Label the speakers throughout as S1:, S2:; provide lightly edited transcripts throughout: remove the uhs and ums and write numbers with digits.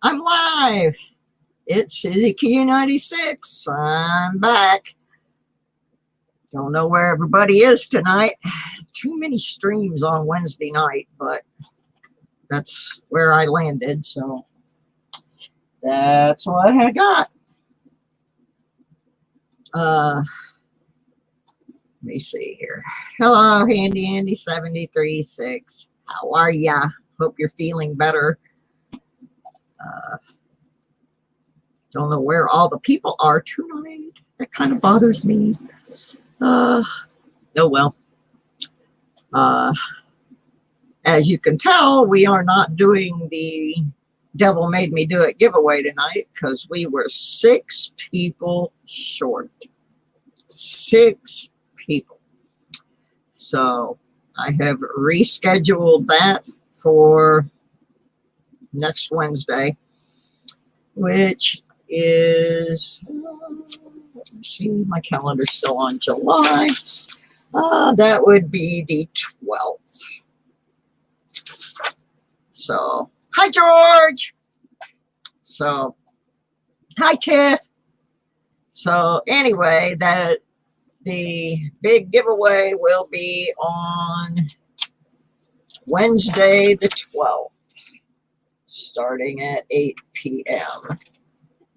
S1: I'm live. It's EQ96. I'm back. Don't know where everybody is tonight. Too many streams on Wednesday night, but that's where I landed, so that's what I got. Let me see here. Hello, Handy Andy 736. How are ya? Hope you're feeling better. Don't know where all the people are tonight. That kind of bothers me. Oh well. As you can tell, we are not doing the Devil Made Me Do It giveaway tonight because we were 6 people short. 6 people. So I have rescheduled that for next Wednesday, which is, let me see, my calendar's still on July. That would be the 12th. So, hi, George. So, hi, Tiff. So, anyway, the big giveaway will be on Wednesday the 12th, starting at 8 p.m.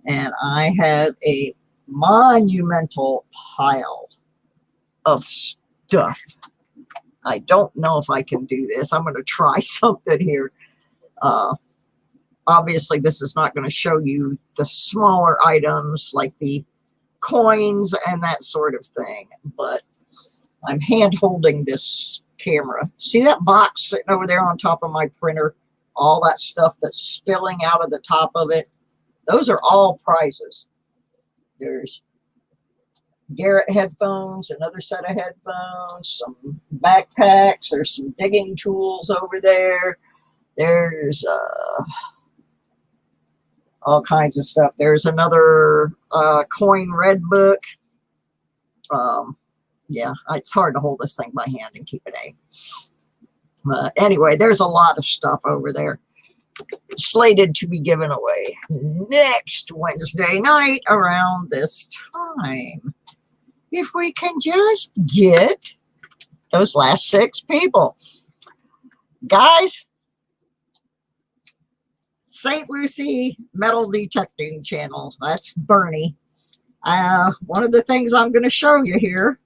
S1: And I have a monumental pile of stuff. I don't know if I can do this. I'm going to try something here. Obviously, this is not going to show you the smaller items like the coins and that sort of thing, but I'm hand holding this camera. See that box sitting over there on top of my printer? All that stuff that's spilling out of the top of it. Those are all prizes. There's Garrett headphones, another set of headphones, some backpacks, there's some digging tools over there. There's all kinds of stuff. There's another coin red book. Yeah, it's hard to hold this thing by hand and keep it aimed. Anyway, there's a lot of stuff over there slated to be given away next Wednesday night around this time. If we can just get those last 6 people. Guys, St. Lucie Metal Detecting Channel. That's Bernie. One of the things I'm going to show you here,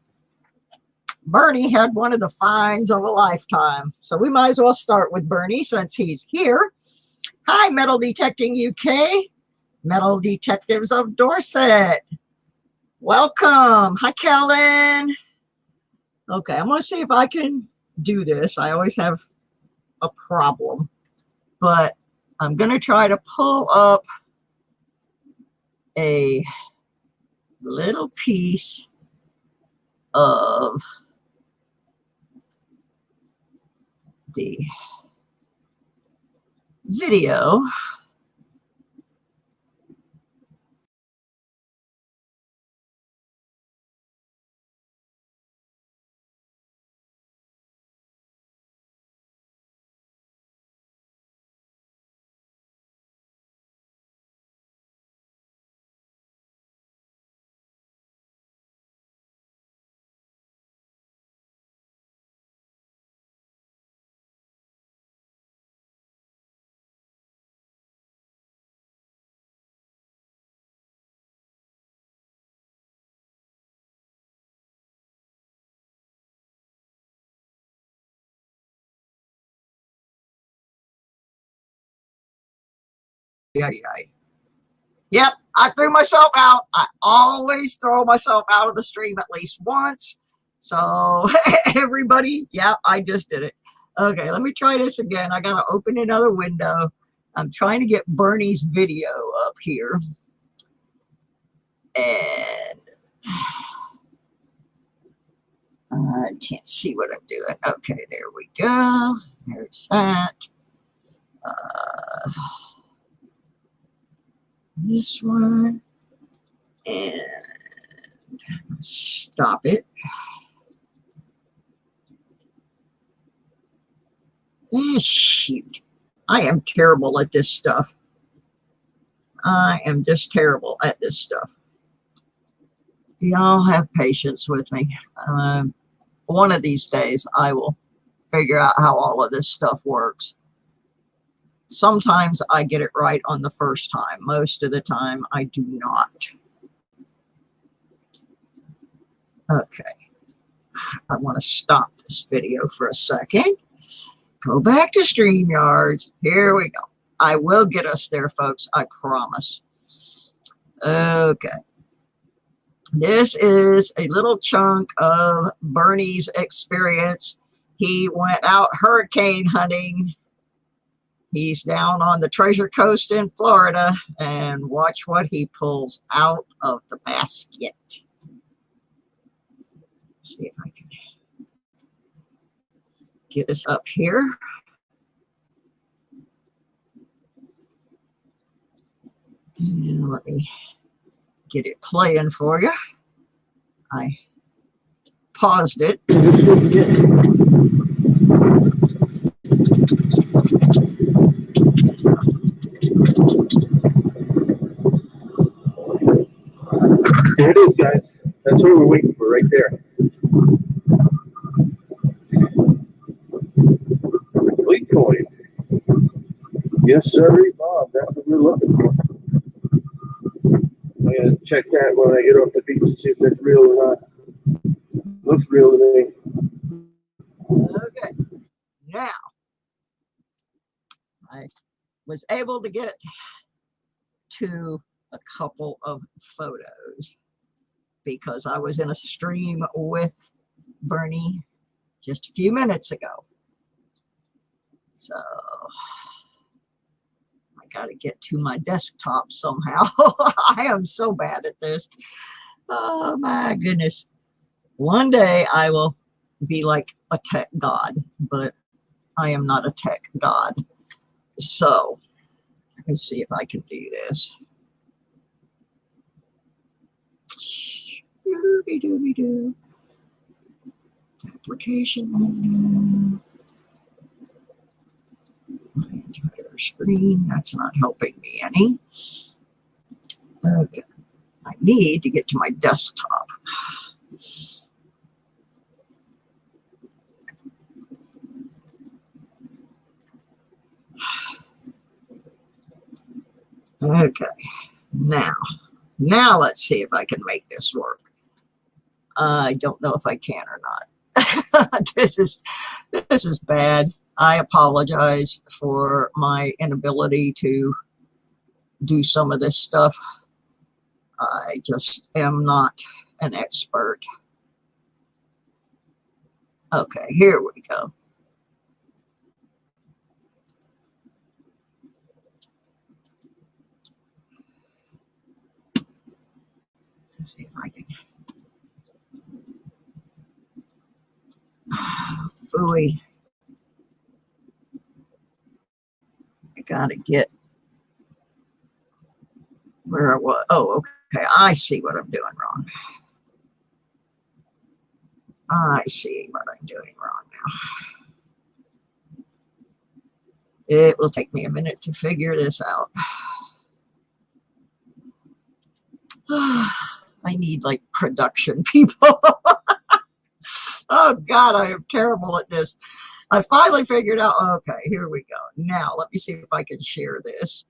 S1: Bernie had one of the finds of a lifetime. So we might as well start with Bernie since he's here. Hi, Metal Detecting UK. Metal Detectives of Dorset. Welcome. Hi, Kellen. Okay, I'm going to see if I can do this. I always have a problem. But I'm going to try to pull up a little piece of the video. Yep, I threw myself out. I always throw myself out of the stream at least once. So everybody, yeah, I just did it. Okay, let me try this again. I got to open another window. I'm trying to get Bernie's video up here. And I can't see what I'm doing. Okay, there we go. There's that. This one. And stop it. Shoot. I am terrible at this stuff. I am just terrible at this stuff. Y'all have patience with me. One of these days I will figure out how all of this stuff works. Sometimes I get it right on the first time. Most of the time I do not. Okay. I want to stop this video for a second. Go back to StreamYards. Here we go. I will get us there, folks. I promise. Okay. This is a little chunk of Bernie's experience. He went out hurricane hunting. He's down on the Treasure Coast in Florida, and watch what he pulls out of the basket. Let's see if I can get this up here. And let me get it playing for you. I paused it.
S2: There it is, guys. That's what we're waiting for right there. Complete coin. Yes, sir, Bob. That's what we're looking for. I'm going to check that when I get off the beach and see if that's real or not. Looks real to me.
S1: Okay. Now, I was able to get to a couple of photos because I was in a stream with Bernie just a few minutes ago. So I got to get to my desktop somehow. I am so bad at this. Oh my goodness. One day I will be like a tech god, but I am not a tech god. So let me see if I can do this. Dooby-dooby-doo. Application window. My entire screen. That's not helping me any. Okay. I need to get to my desktop. Okay. Now let's see if I can make this work. I don't know if I can or not. This is bad. I apologize for my inability to do some of this stuff. I just am not an expert. Okay, here we go. Let's see if I can. Phooey. I gotta get where I was. Oh, okay. I see what I'm doing wrong. I see what I'm doing wrong now. It will take me a minute to figure this out. I need like production people. Oh God, I am terrible at this. I finally figured out, okay, here we go. Now, let me see if I can share this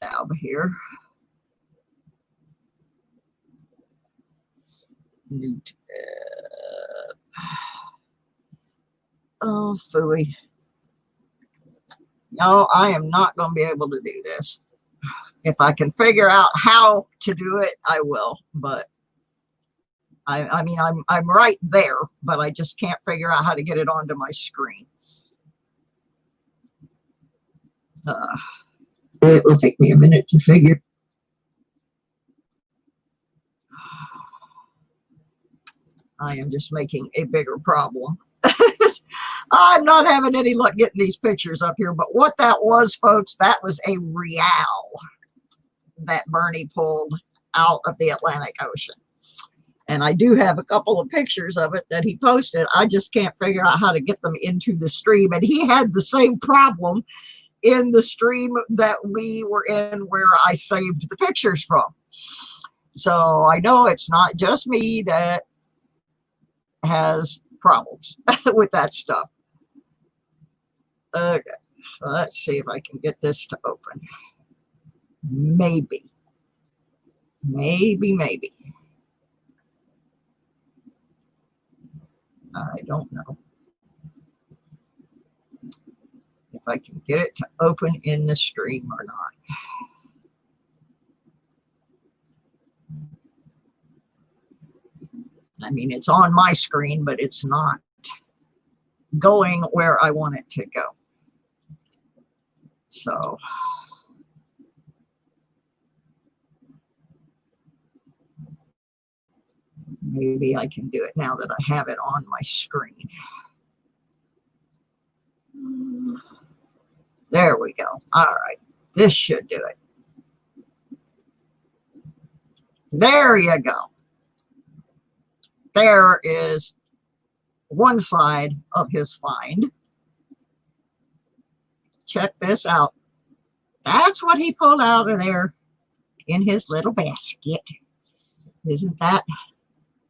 S1: tab here. New tab. Oh, phooey. No, I am not going to be able to do this. If I can figure out how to do it, I will, but I mean, I'm right there, but I just can't figure out how to get it onto my screen. It will take me a minute to figure. I am just making a bigger problem. I'm not having any luck getting these pictures up here, but what that was, folks, that was a real that Bernie pulled out of the Atlantic Ocean. And I do have a couple of pictures of it that he posted. I just can't figure out how to get them into the stream. And he had the same problem in the stream that we were in where I saved the pictures from. So I know it's not just me that has problems with that stuff. Okay, so let's see if I can get this to open. Maybe. I don't know if I can get it to open in the stream or not. I mean, it's on my screen, but it's not going where I want it to go. So maybe I can do it now that I have it on my screen. There we go. All right, this should do it. There you go. There is one side of his find. Check this out. That's what he pulled out of there in his little basket. Isn't that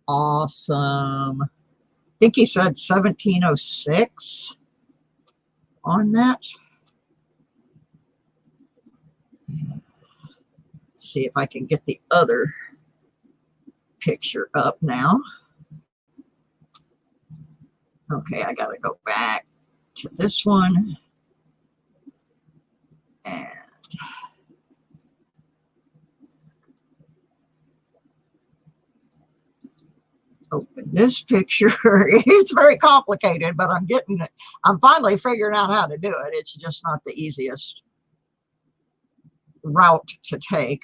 S1: awesome? I think he said 1706 on that. Let's see if I can get the other picture up now. Okay, I gotta go back to this one and open this picture. It's very complicated, but I'm finally figuring out how to do it. It's just not the easiest route to take.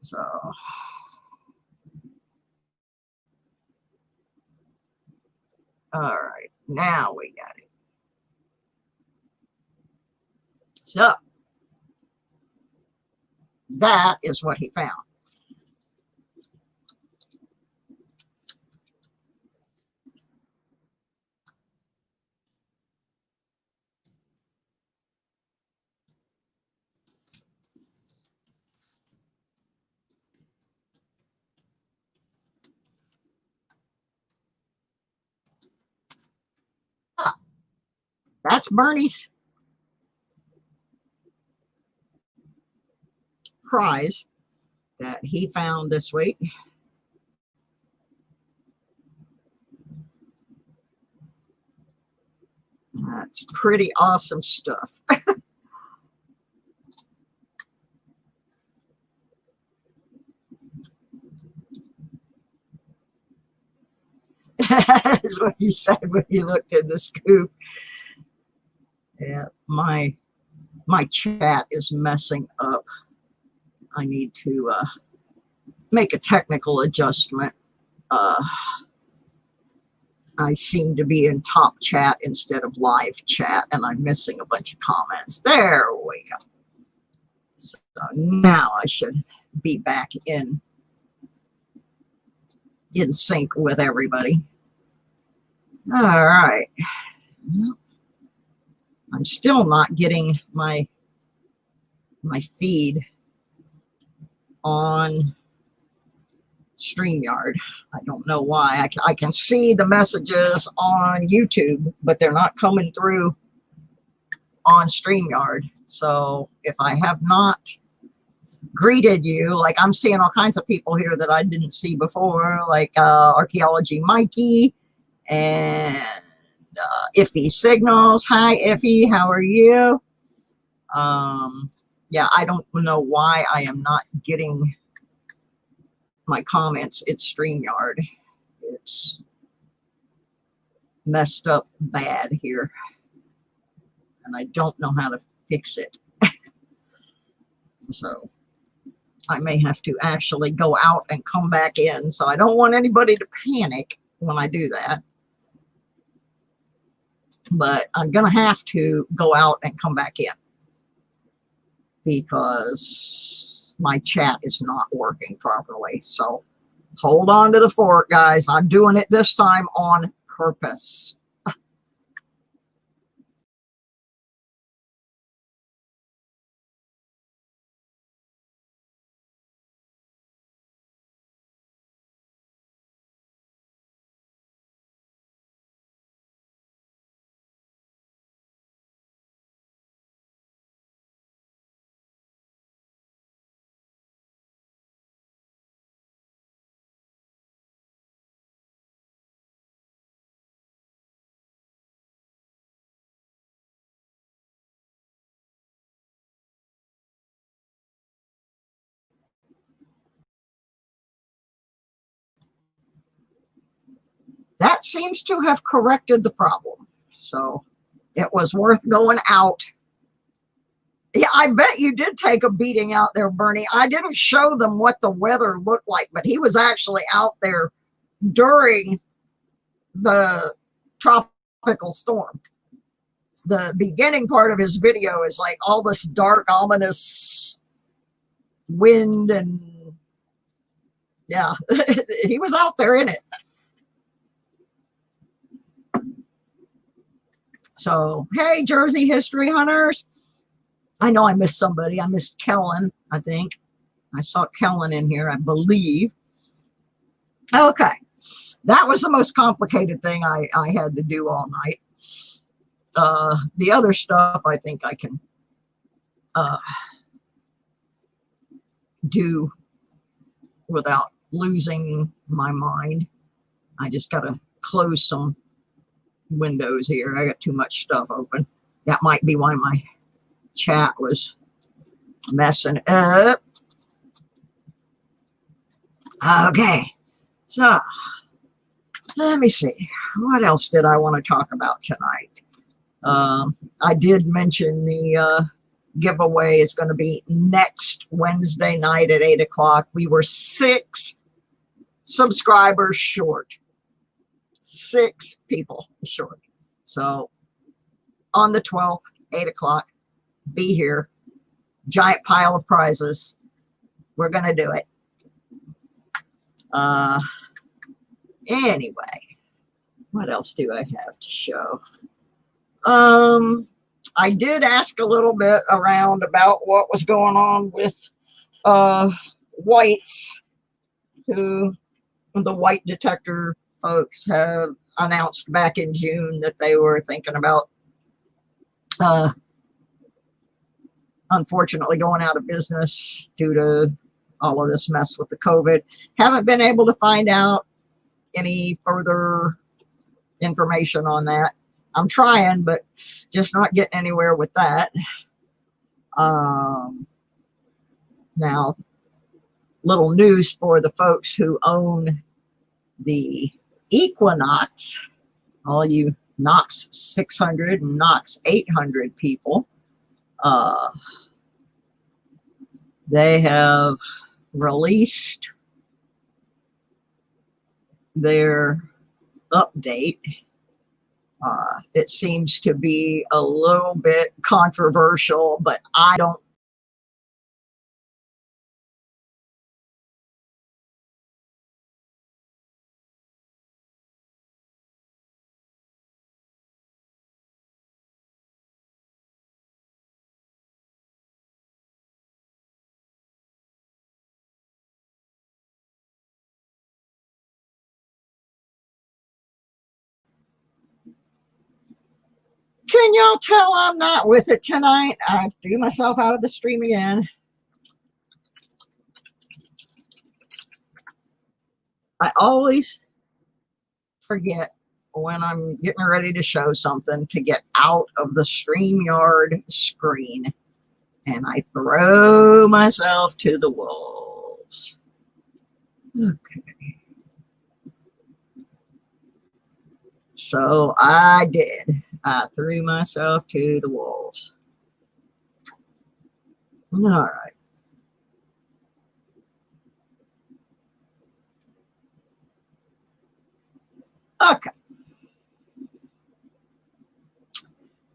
S1: So all right, now we got it. So that is what he found. That's Bernie's prize that he found this week. That's pretty awesome stuff. That's what you said when you looked in the scoop. Yeah, my chat is messing up. I need to make a technical adjustment. I seem to be in top chat instead of live chat, and I'm missing a bunch of comments. There we go. So now I should be back in sync with everybody. All right. I'm still not getting my feed on StreamYard. I don't know why. I can see the messages on YouTube, but they're not coming through on StreamYard. So if I have not greeted you, like I'm seeing all kinds of people here that I didn't see before, like Archaeology Mikey and Iffy Signals. Hi, Iffy. How are you? Yeah, I don't know why I am not getting my comments. It's StreamYard. It's messed up bad here, and I don't know how to fix it. So I may have to actually go out and come back in. So I don't want anybody to panic when I do that. But I'm going to have to go out and come back in because my chat is not working properly. So hold on to the fort, guys. I'm doing it this time on purpose. that seems to have corrected the problem. So it was worth going out. Yeah, I bet you did take a beating out there, Bernie. I didn't show them what the weather looked like, but he was actually out there during the tropical storm. The beginning part of his video is like all this dark, ominous wind, and yeah, he was out there in it. So, hey, Jersey history hunters. I know I missed somebody. I missed Kellen, I think. I saw Kellen in here, I believe. Okay. That was the most complicated thing I had to do all night. The other stuff I think I can do without losing my mind. I just got to close some windows here. I got too much stuff open. That might be why my chat was messing up. Okay, so let me see. What else did I want to talk about tonight? I did mention the giveaway is going to be next Wednesday night at 8 o'clock. We were 6 subscribers short. 6 people short. So on the 12th, 8 o'clock, be here. Giant pile of prizes. We're going to do it. Anyway, what else do I have to show? I did ask a little bit around about what was going on with whites, who the white detector folks have announced back in June that they were thinking about unfortunately going out of business due to all of this mess with the COVID. Haven't been able to find out any further information on that. I'm trying, but just not getting anywhere with that. Now, little news for the folks who own the Equinox, all you Knox 600 and Knox 800 people. They have released their update. It seems to be a little bit controversial, but I don't. Can y'all tell I'm not with it tonight? I threw myself out of the stream again. I always forget when I'm getting ready to show something to get out of the StreamYard screen, and I throw myself to the wolves. Okay. So I did. I threw myself to the wolves. All right. Okay.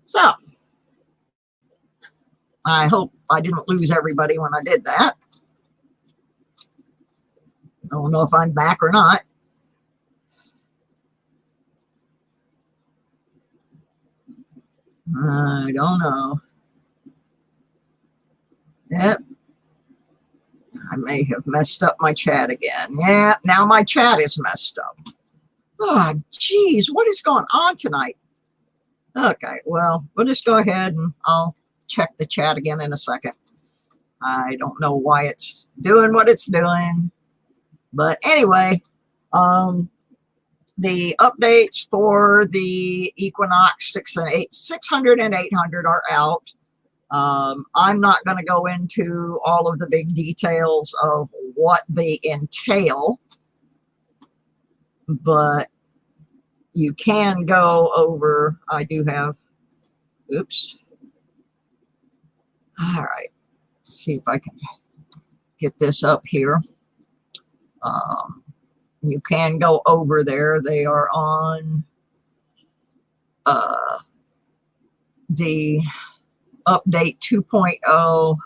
S1: So I hope I didn't lose everybody when I did that. I don't know if I'm back or not. I don't know. Yep. I may have messed up my chat again. Yeah, now my chat is messed up. Oh, geez, what is going on tonight? Okay, well, we'll just go ahead and I'll check the chat again in a second. I don't know why it's doing what it's doing. But anyway, the updates for the Equinox 600 and 800 are out. I'm not going to go into all of the big details of what they entail, but you can go over, I do have, oops. All right, let's see if I can get this up here. You can go over there. They are on the update 2.0.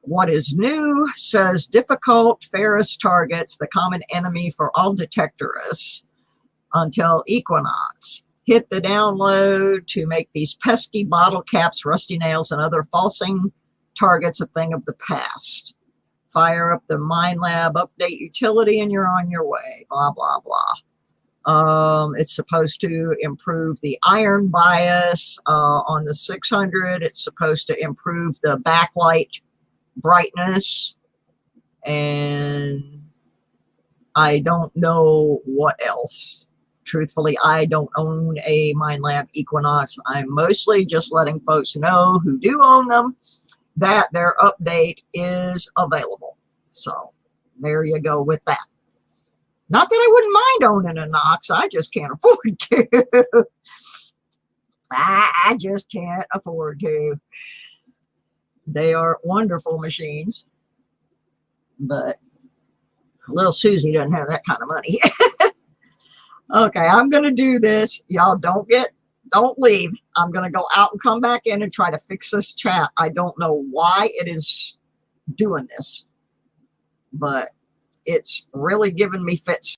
S1: What is new says difficult Ferris targets, the common enemy for all detectorists until equinox. Hit the download to make these pesky bottle caps, rusty nails, and other falsing targets a thing of the past. Fire up the Mind Lab update utility and you're on your way. Blah, blah, blah. It's supposed to improve the iron bias on the 600. It's supposed to improve the backlight brightness. And I don't know what else. Truthfully, I don't own a Mind Lab Equinox. I'm mostly just letting folks know who do own them that their update is available. So there you go with that. Not that I wouldn't mind owning a Nox, I just can't afford to. I just can't afford to. They are wonderful machines, but little Susie doesn't have that kind of money. Okay, I'm going to do this. Y'all don't leave. I'm going to go out and come back in and try to fix this chat. I don't know why it is doing this, but it's really giving me fits.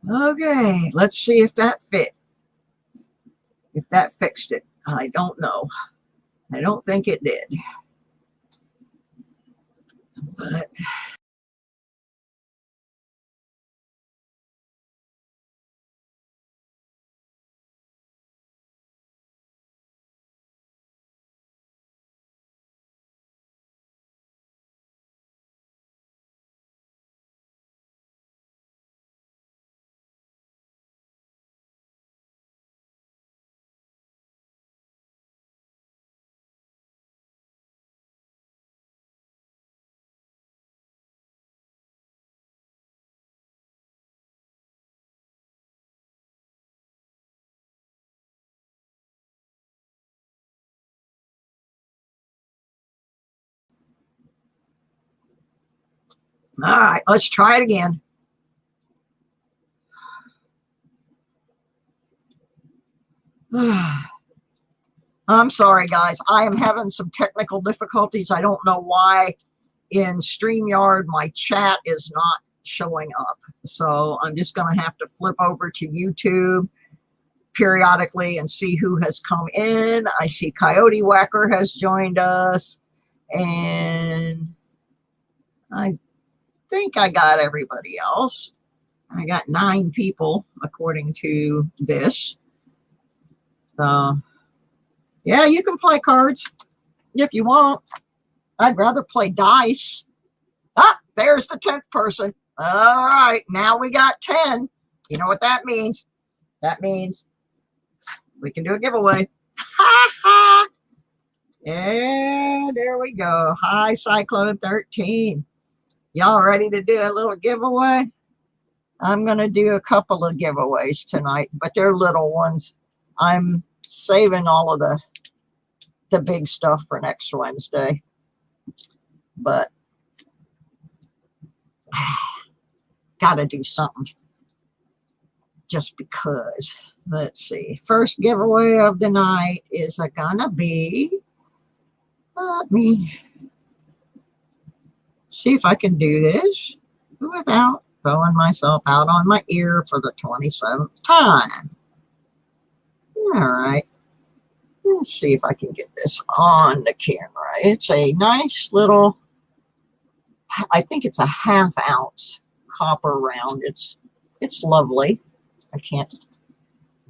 S1: Okay, let's see if that fit. If that fixed it. I don't know. I don't think it did. But all right, let's try it again. I'm sorry, guys. I am having some technical difficulties. I don't know why in StreamYard my chat is not showing up. So I'm just going to have to flip over to YouTube periodically and see who has come in. I see Coyote Whacker has joined us. And I think I got everybody else. I got 9 people according to this. So, yeah, you can play cards if you want. I'd rather play dice. Ah, there's the 10th person. All right, now we got 10. You know what that means? That means we can do a giveaway. Ha ha! And there we go. Hi, Cyclone 13. Y'all ready to do a little giveaway? I'm going to do a couple of giveaways tonight, but they're little ones. I'm saving all of the big stuff for next Wednesday. But got to do something just because. Let's see. First giveaway of the night is gonna be, let me see if I can do this without throwing myself out on my ear for the 27th time. All right. Let's see if I can get this on the camera. It's a nice little, I think it's a 1/2 ounce copper round. It's lovely. I can't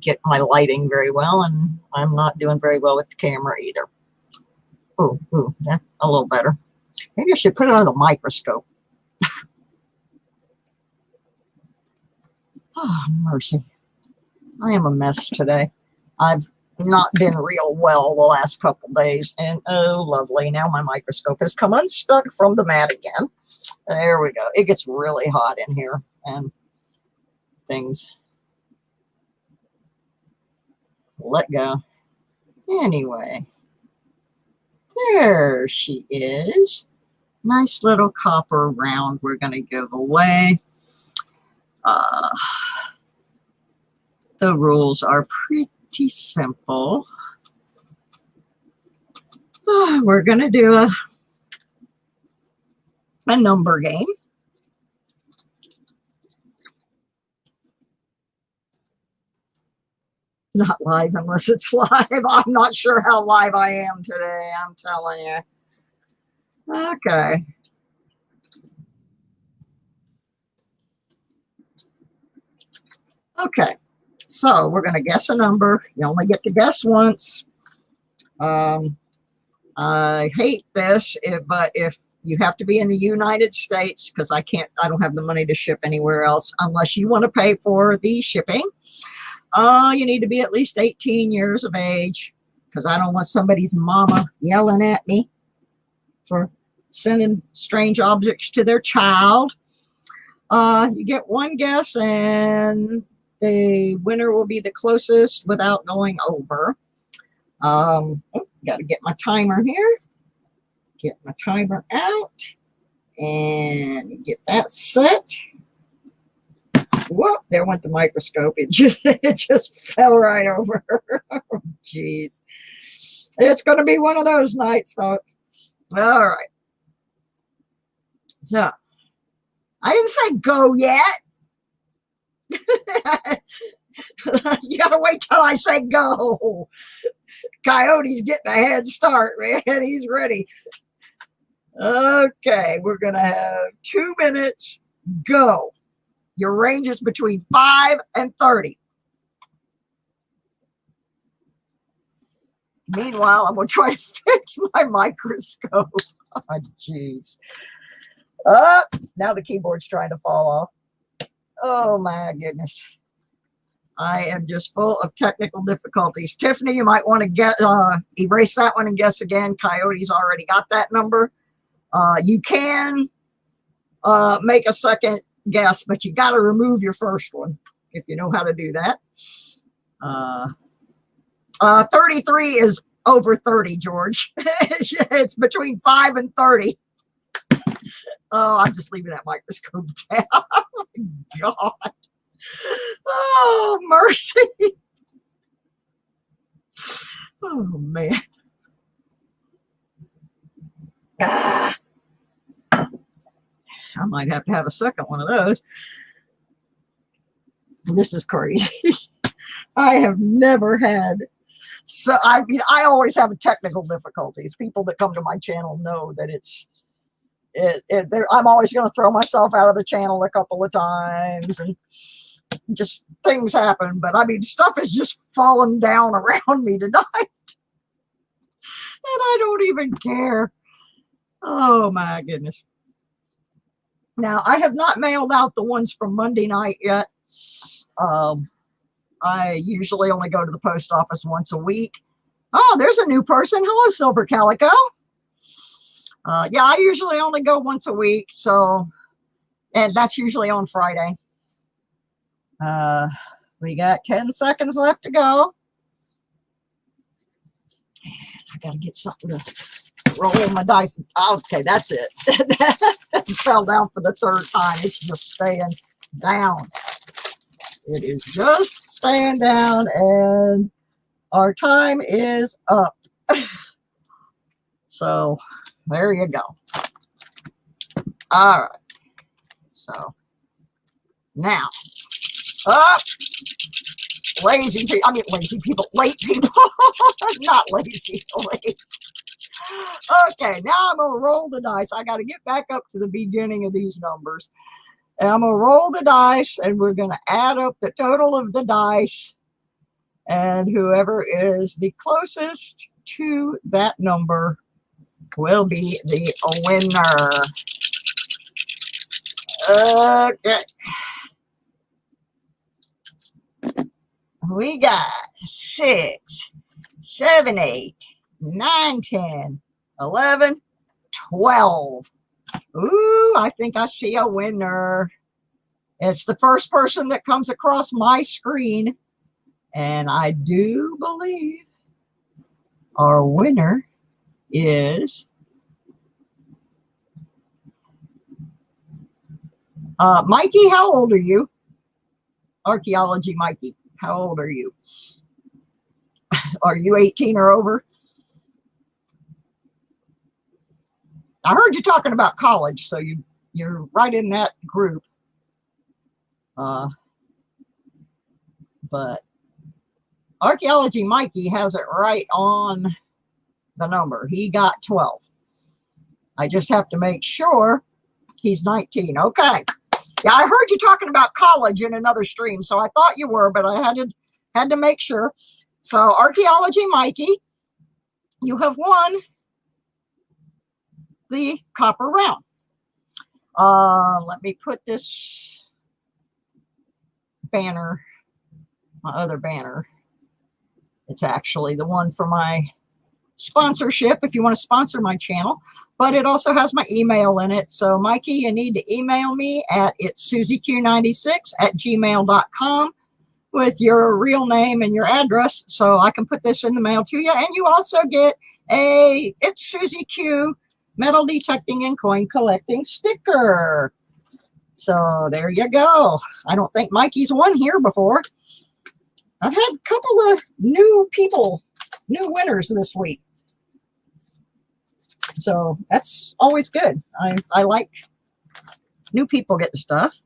S1: get my lighting very well, and I'm not doing very well with the camera either. Ooh, that's a little better. Maybe I should put it under the microscope. Oh, mercy. I am a mess today. I've not been real well the last couple days. And oh, lovely. Now my microscope has come unstuck from the mat again. There we go. It gets really hot in here and things let go. Anyway, there she is. Nice little copper round we're going to give away. The rules are pretty simple. We're going to do a number game. Not live unless it's live. I'm not sure how live I am today, I'm telling you. Okay. Okay. So we're going to guess a number. You only get to guess once. I hate this, but if you have to be in the United States, because I don't have the money to ship anywhere else unless you want to pay for the shipping. You need to be at least 18 years of age, because I don't want somebody's mama yelling at me for sending strange objects to their child. You get one guess, and the winner will be the closest without going over. Got to get my timer here. Get my timer out and get that set. Whoop, there went the microscope. It just fell right over. Oh, jeez. It's going to be one of those nights, folks. All right. So, I didn't say go yet. You got to wait till I say go. Coyote's getting a head start, man. He's ready. Okay, we're going to have 2 minutes. Go. Your range is between 5 and 30. Meanwhile, I'm going to try to fix my microscope. Oh, jeez. Now the keyboard's trying to fall off. Oh, my goodness. I am just full of technical difficulties. Tiffany, you might want to get erase that one and guess again. Coyote's already got that number. You can make a second guess, but you got to remove your first one if you know how to do that. 33 is over 30, George. It's between 5 and 30. Oh, I'm just leaving that microscope down. Oh, my God. Oh, mercy. Oh, man. I might have to have a second one of those. This is crazy. I have never had. So, I mean, I always have technical difficulties. People that come to my channel know that I'm always going to throw myself out of the channel a couple of times and just things happen. But I mean, stuff is just falling down around me tonight. And I don't even care. Oh, my goodness. Now, I have not mailed out the ones from Monday night yet. I usually only go to the post office once a week. Oh, there's a new person. Hello, Silver Calico. Yeah, I usually only go once a week. So, and that's usually on Friday. We got 10 seconds left to go. I got to get something to roll my dice. Okay, that's it. That fell down for the third time. It's just staying down. It is just staying down, and our time is up. So there you go. All right. So now, up. Lazy people. I mean, lazy people. Late people. Not lazy. Late. Okay, now I'm going to roll the dice. I got to get back up to the beginning of these numbers. And I'm going to roll the dice, and we're going to add up the total of the dice. And whoever is the closest to that number will be the winner. Okay. We got 6, 7, 8, 9, 10, 11, 12. Ooh, I think I see a winner. It's the first person that comes across my screen. And I do believe our winner is Mikey. How old are you? Archaeology Mikey. How old are you? Are you 18 or over? I heard you talking about college, so you're right in that group. But Archaeology Mikey has it right on the number. He got 12. I just have to make sure he's 19. Okay. Yeah, I heard you talking about college in another stream, so I thought you were, but I had to make sure. So Archaeology Mikey, you have won the copper round. Let me put this banner, my other banner. It's actually the one for my sponsorship if you want to sponsor my channel, but it also has my email in it. So Mikey, you need to email me at itsusieq96@gmail.com with your real name and your address so I can put this in the mail to you. And you also get a It's Susie Q metal detecting and coin collecting sticker. So there you go. I don't think Mikey's won here before. I've had a couple of new winners this week. So that's always good. I like new people getting stuff.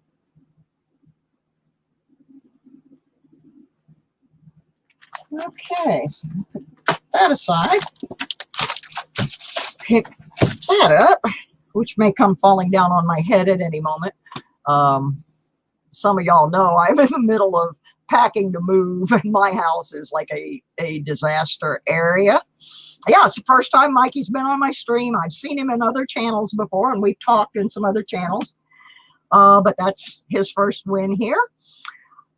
S1: Okay, so put that aside. Pick that up, which may come falling down on my head at any moment. Some of y'all know I'm in the middle of packing to move, and my house is like a disaster area. Yeah, it's the first time Mikey's been on my stream. I've seen him in other channels before, and we've talked in some other channels. But that's his first win here.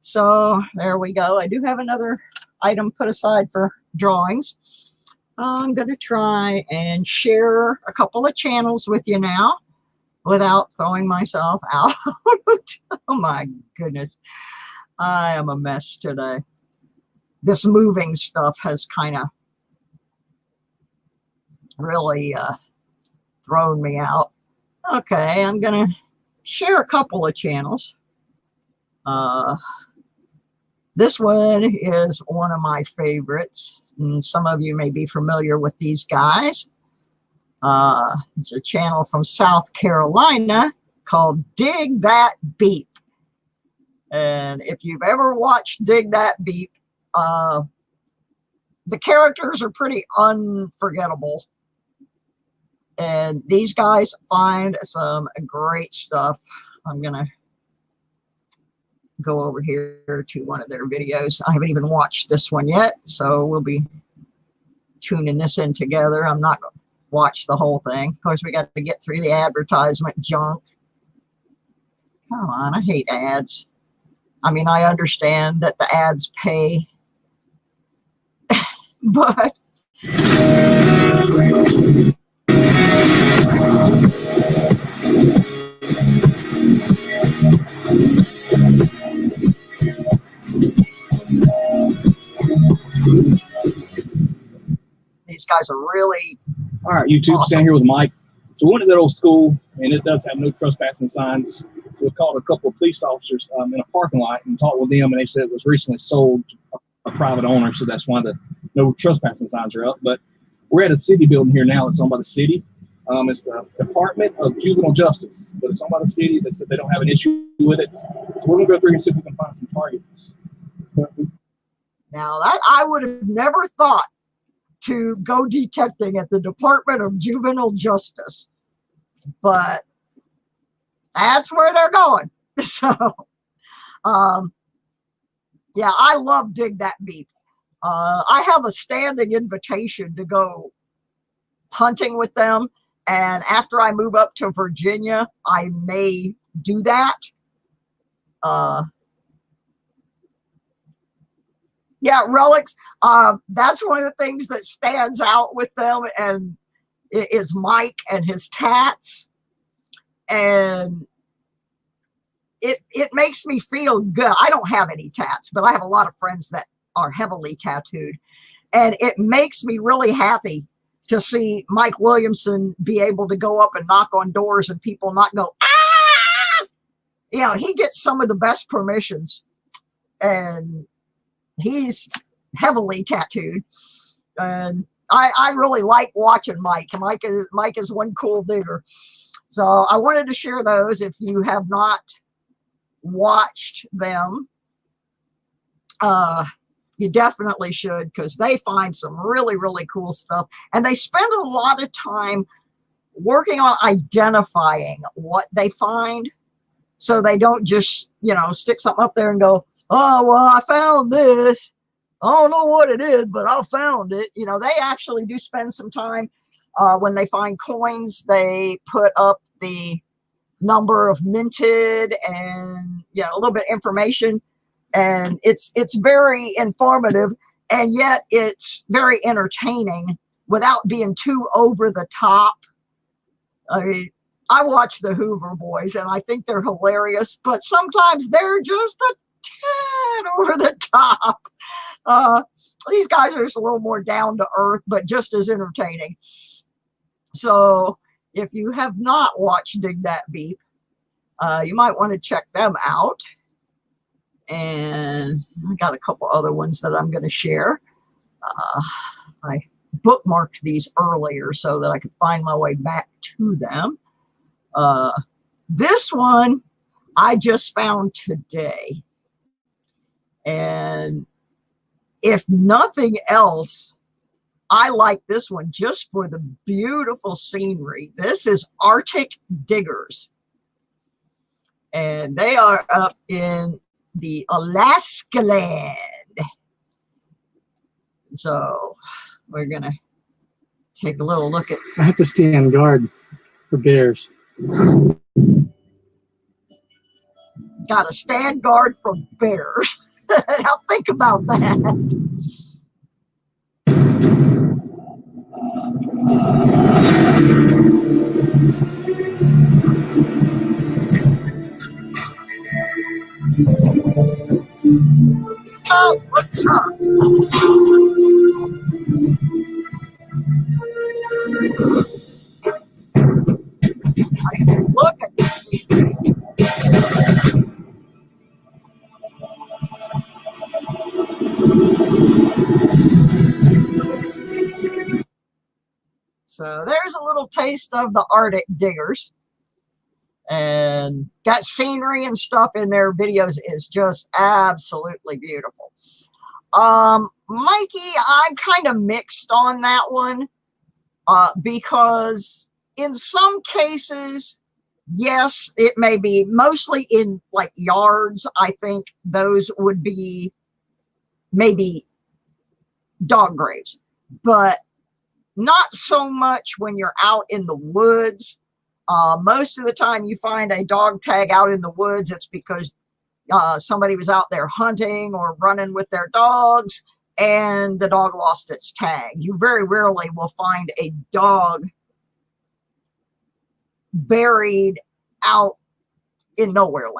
S1: So there we go. I do have another item put aside for drawings. I'm going to try and share a couple of channels with you now without throwing myself out. Oh my goodness. I am a mess today. This moving stuff has kind of really thrown me out. Okay, I'm going to share a couple of channels. This one is one of my favorites, and some of you may be familiar with these guys. It's a channel from South Carolina called Dig That Beep. And if you've ever watched Dig That Beep, the characters are pretty unforgettable. And these guys find some great stuff. I'm going to go over here to one of their videos. I haven't even watched this one yet, so we'll be tuning this in together. I'm not going to watch the whole thing. Of course, we got to get through the advertisement junk. Come on, I hate ads. I mean, I understand that the ads pay, but these guys are really
S3: all right. YouTube,
S1: awesome.
S3: Stand here with Mike. So we went to that old school, and it does have no trespassing signs. So we called a couple of police officers in a parking lot and talked with them, and they said it was recently sold to a private owner, so that's why the no trespassing signs are up. But we're at a city building here now. It's owned by the city. It's the Department of Juvenile Justice, but it's owned by the city. They said they don't have an issue with it. So we're going to go through and see if we can find some targets.
S1: Now that I would have never thought to go detecting at the Department of Juvenile Justice, but that's where they're going. So, yeah, I love Dig That Beep. I have a standing invitation to go hunting with them. And after I move up to Virginia, I may do that. Yeah, relics. That's one of the things that stands out with them, and is Mike and his tats. And it makes me feel good. I don't have any tats, but I have a lot of friends that are heavily tattooed. And it makes me really happy to see Mike Williamson be able to go up and knock on doors and people not go, ah! You know, he gets some of the best permissions. And he's heavily tattooed. And I really like watching Mike. Mike is one cool digger. So I wanted to share those. If you have not watched them, you definitely should, because they find some really, really cool stuff. And they spend a lot of time working on identifying what they find, so they don't just, you know, stick something up there and go, oh, well, I found this. I don't know what it is, but I found it. You know, they actually do spend some time when they find coins. They put up the number of minted and, you know, a little bit of information. And it's very informative, and yet it's very entertaining without being too over the top. I mean, I watch the Hoover Boys and I think they're hilarious, but sometimes they're just a tad over the top. These guys are just a little more down to earth, but just as entertaining. So if you have not watched Dig That Beep, you might want to check them out. And I got a couple other ones that I'm going to share. I bookmarked these earlier so that I could find my way back to them. This one I just found today. And if nothing else, I like this one just for the beautiful scenery. This is Arctic Diggers. And they are up in the Alaska land. So we're going to take a little look at.
S2: I have to stand guard for bears.
S1: Got to stand guard for bears. Now think about that. These guys look tough. I can look at this scene. So there's a little taste of the Arctic Diggers. And that scenery and stuff in their videos is just absolutely beautiful. Mikey, I'm kind of mixed on that one, because in some cases, yes, it may be mostly in like yards. I think those would be maybe dog graves, but not so much when you're out in the woods. Most of the time you find a dog tag out in the woods, it's because somebody was out there hunting or running with their dogs and the dog lost its tag. You very rarely will find a dog buried out in nowhere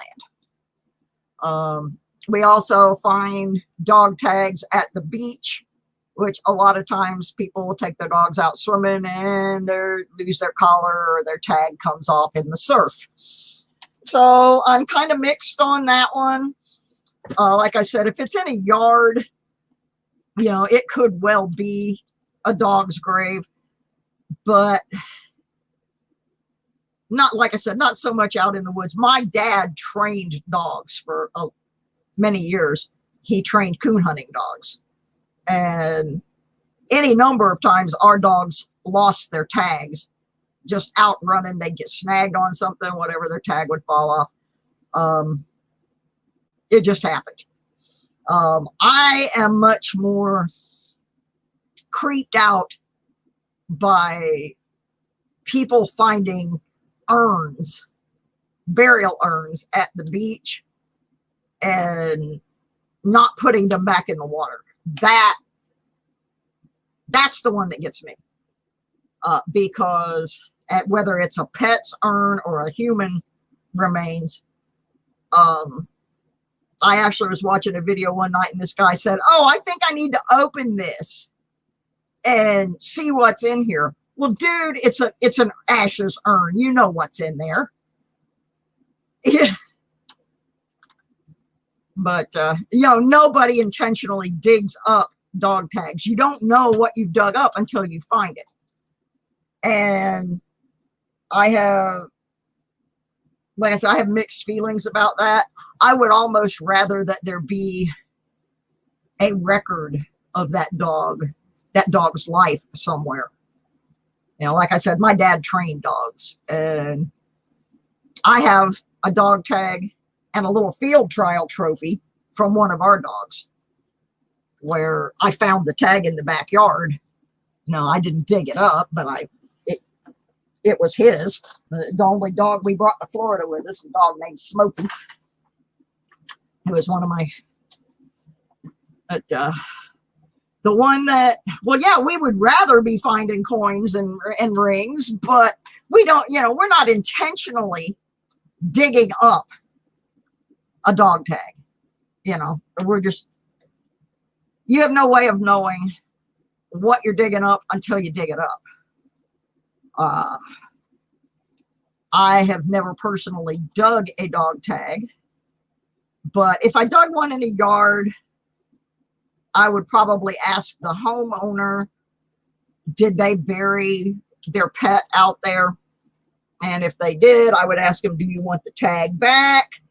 S1: land. We also find dog tags at the beach, which a lot of times people will take their dogs out swimming and they lose their collar or their tag comes off in the surf. So I'm kind of mixed on that one. Like I said, if it's in a yard, you know, it could well be a dog's grave, but not, like I said, not so much out in the woods. My dad trained dogs for many years. He trained coon hunting dogs. And any number of times our dogs lost their tags just out running. They'd get snagged on something, whatever, their tag would fall off. It just happened. I am much more creeped out by people finding urns, burial urns at the beach and not putting them back in the water. That's the one that gets me. Because whether it's a pet's urn or a human remains, I actually was watching a video one night and this guy said, "Oh, I think I need to open this and see what's in here." Well, dude, it's an ashes urn. You know what's in there. Yeah. But nobody intentionally digs up dog tags. You don't know what you've dug up until you find it. And I have, like I said, I have mixed feelings about that. I would almost rather that there be a record of that dog's life somewhere. Like I said, my dad trained dogs, and I have a dog tag and a little field trial trophy from one of our dogs where I found the tag in the backyard. No, I didn't dig it up, but it was his. The only dog we brought to Florida with us, a dog named Smokey. It was one of my, but the one that, well, yeah, we would rather be finding coins and rings, but we don't, we're not intentionally digging up a dog tag. We're just, you have no way of knowing what you're digging up until you dig it up. I have never personally dug a dog tag, but if I dug one in a yard, I would probably ask the homeowner, did they bury their pet out there? And if they did, I would ask them, do you want the tag back?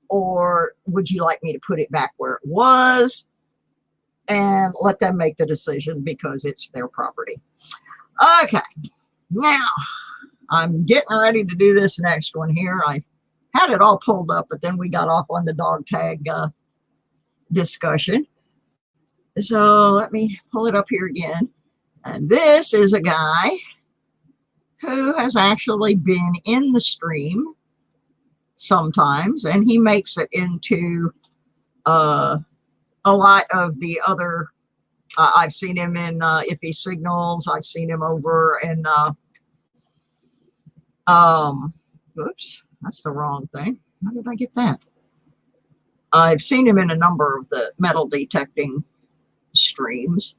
S1: Or would you like me to put it back where it was? And let them make the decision because it's their property. Okay, now I'm getting ready to do this next one here. I had it all pulled up, but then we got off on the dog tag discussion. So let me pull it up here again. And this is a guy who has actually been in the stream sometimes, and he makes it into a lot of the other, I've seen him in Iffy Signals. I've seen him over in, oops, that's the wrong thing. How did I get that? I've seen him in a number of the metal detecting streams,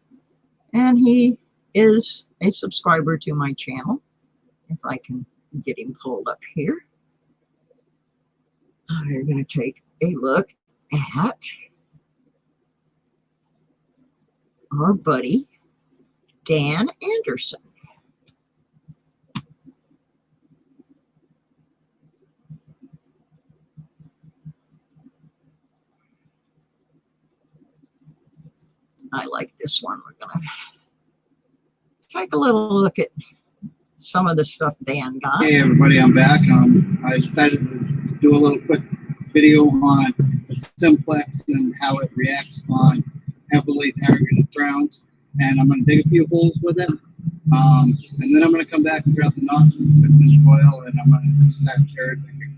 S1: and he is a subscriber to my channel. If I can get him pulled up here. We're going to take a look at our buddy, Dan Anderson. I like this one. We're going to take a little look at some of the stuff Dan got.
S4: Hey everybody, I'm back. I decided to do a little quick video on the simplex and how it reacts on heavily targeted rounds, and I'm going to dig a few holes with it, and then I'm going to come back and grab the knots with the 6-inch coil, and I'm going to start cherry picking.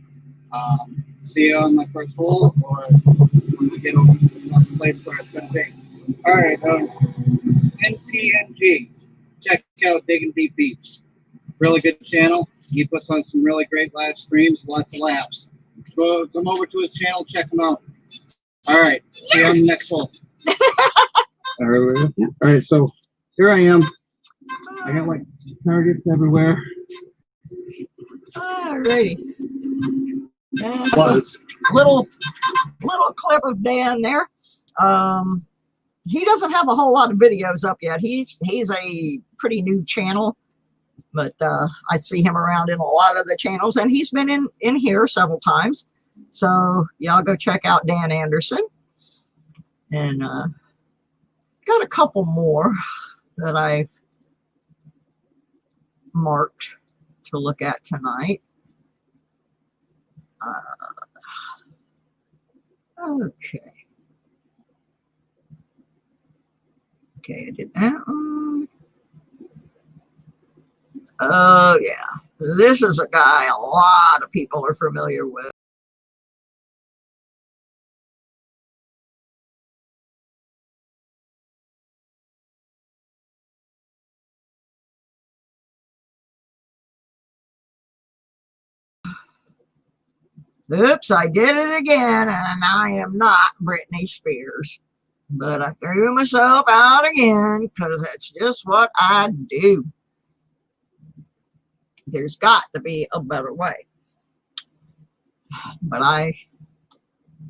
S4: See you on my first hole, or when we get over to the place where it's going to be. All right, NPNG. Check out Digging Deep Beeps. Really good channel. He puts on some really great live streams, lots of laughs. Come over to his channel, check him out. All right, see you on the next hole. All right, so here I am. I got like targets everywhere.
S1: All righty. Little clip of Dan there. He doesn't have a whole lot of videos up yet. He's a pretty new channel, but I see him around in a lot of the channels, and he's been in here several times. So y'all go check out Dan Anderson. And got a couple more that I've marked to look at tonight. Okay. Okay, I did that one. Oh, yeah. This is a guy a lot of people are familiar with. Oops, I did it again, and I am not Britney Spears. But I threw myself out again because that's just what I do. There's got to be a better way. But I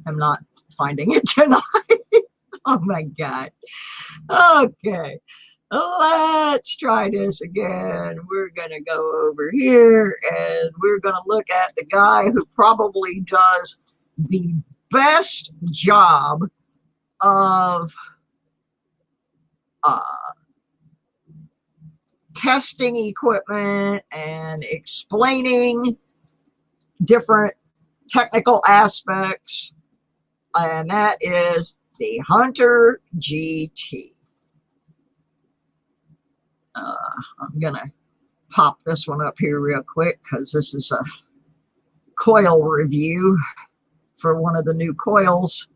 S1: am not finding it tonight. Oh my God. Okay. Let's try this again. We're going to go over here and we're going to look at the guy who probably does the best job of testing equipment and explaining different technical aspects, and that is the Hunter GT. I'm gonna pop this one up here real quick because this is a coil review for one of the new coils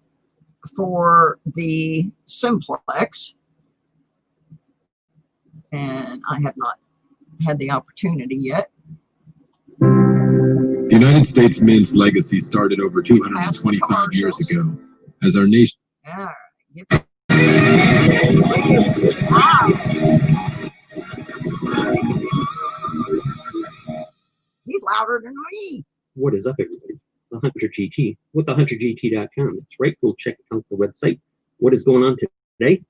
S1: for the Simplex, and I have not had the opportunity yet.
S5: The United States Mint's legacy started over 225 years ago as our nation.
S1: All right. He's louder than me.
S6: What is up, everybody? The Hunter GT with thehuntergt.com. That's right. Go check out the website. What is going on today?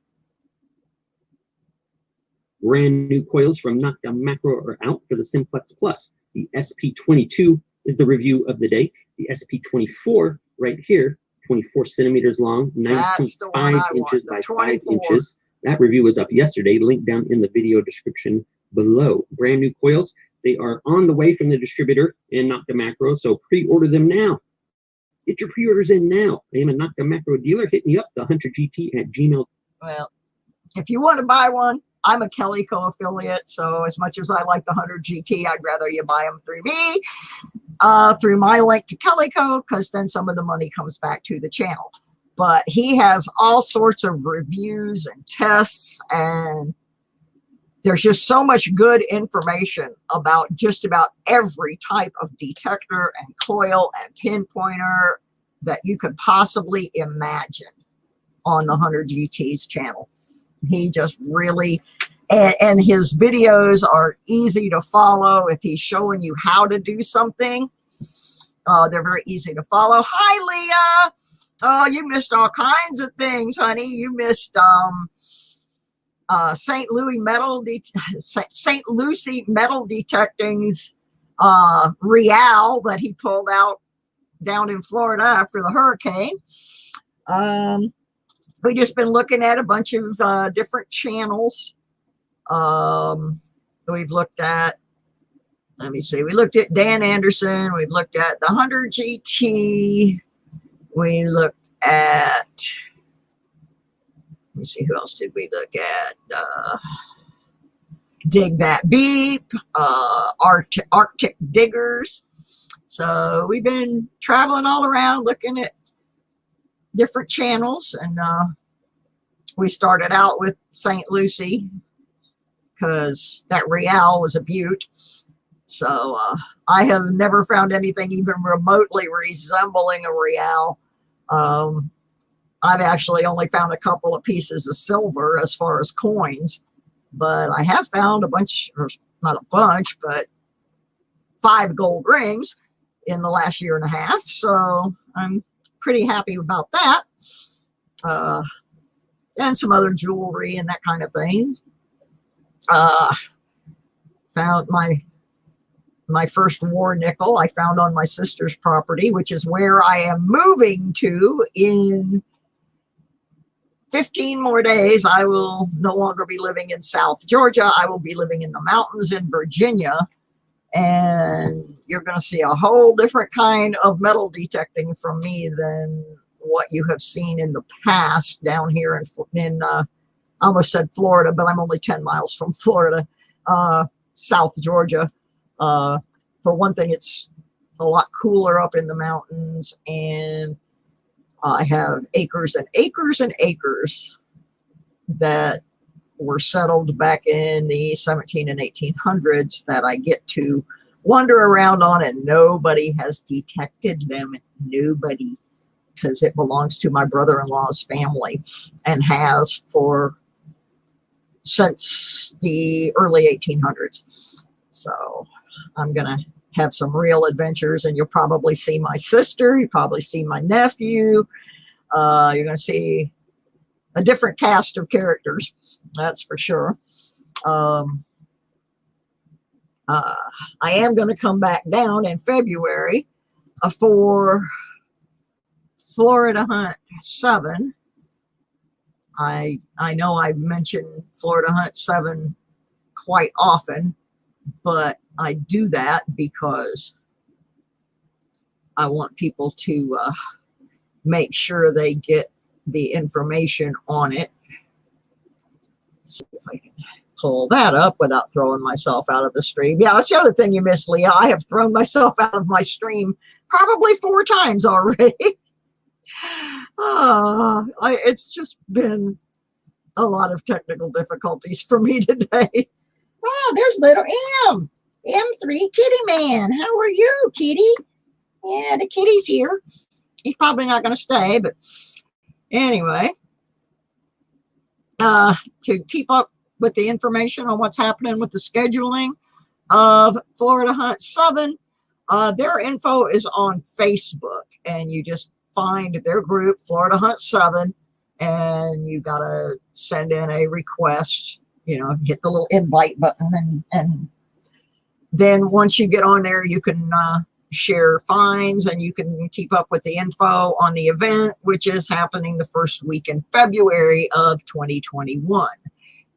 S6: Brand new coils from Knockdown Macro are out for the Simplex Plus. The SP22 is the review of the day. The SP24 right here, 24 centimeters long, 9.5 inches by 5 inches. That review was up yesterday. Link down in the video description below. Brand new coils. They are on the way from the distributor in Knockdown Macro, so pre-order them now. Get your pre-orders in now. I am a Knockdown Macro dealer. Hit me up, thehuntergt@gmail.
S1: Well, if you want to buy one, I'm a Calico affiliate, so as much as I like the Hunter GT, I'd rather you buy them through me, through my link to Calico, because then some of the money comes back to the channel. But he has all sorts of reviews and tests, and there's just so much good information about just about every type of detector and coil and pinpointer that you could possibly imagine on the Hunter GT's channel. He just really, and his videos are easy to follow. If he's showing you how to do something, they're very easy to follow. Hi, Leah. Oh, you missed all kinds of things, honey. You missed St. Lucie Metal Detecting's Real that he pulled out down in Florida after the hurricane. We've just been looking at a bunch of different channels. We've looked at, let me see, we looked at Dan Anderson, we've looked at the Hunter GT, we looked at, let me see, who else did we look at? Dig That Beep, Arctic Diggers. So we've been traveling all around looking at different channels, and we started out with St. Lucie because that Real was a beaut. So I have never found anything even remotely resembling a Real. I've actually only found a couple of pieces of silver as far as coins, but I have found a bunch, or not a bunch, but 5 gold rings in the last year and a half. So I'm pretty happy about that. And some other jewelry and that kind of thing. Found my first war nickel I found on my sister's property, which is where I am moving to in 15 more days. I will no longer be living in South Georgia. I will be living in the mountains in Virginia. And you're going to see a whole different kind of metal detecting from me than what you have seen in the past down here in I almost said Florida, but I'm only 10 miles from Florida. South Georgia. For one thing, it's a lot cooler up in the mountains, and I have acres and acres and acres that were settled back in the 17 and 1800s that I get to wander around on, and nobody has detected them. Nobody, because it belongs to my brother-in-law's family and has for since the early 1800s. So I'm gonna have some real adventures, and you'll probably see my sister, you probably see my nephew, you're gonna see a different cast of characters, that's for sure. I am going to come back down in February for Florida Hunt 7. I know I've mentioned Florida Hunt 7 quite often, but I do that because I want people to make sure they get the information on it. Let's see if I can pull that up without throwing myself out of the stream. Yeah, that's the other thing you missed, Leah. I have thrown myself out of my stream probably 4 times already. It's just been a lot of technical difficulties for me today. Oh, there's little M. M3 Kitty Man. How are you, Kitty? Yeah, the kitty's here. He's probably not going to stay, but anyway. To keep up with the information on what's happening with the scheduling of Florida Hunt 7, their info is on Facebook, and you just find their group, Florida Hunt 7, and you got to send in a request, hit the little invite button, and then once you get on there, you can share finds, and you can keep up with the info on the event, which is happening the first week in February of 2021.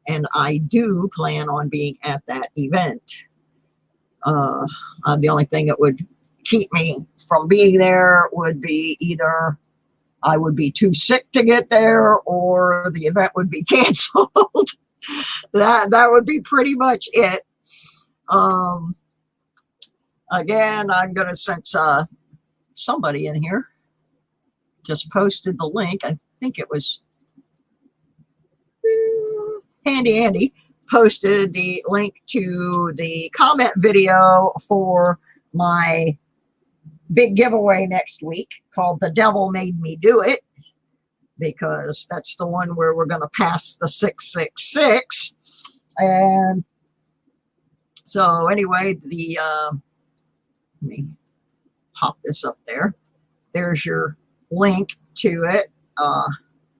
S1: And I do plan on being at that event. The only thing that would keep me from being there would be either I would be too sick to get there, or the event would be canceled. That would be pretty much it. Again, I'm going to, since somebody in here just posted the link, I think it was Handy Andy, posted the link to the comment video for my big giveaway next week called The Devil Made Me Do It, because that's the one where we're going to pass the 666. And so anyway, let me pop this up there. There's your link to it.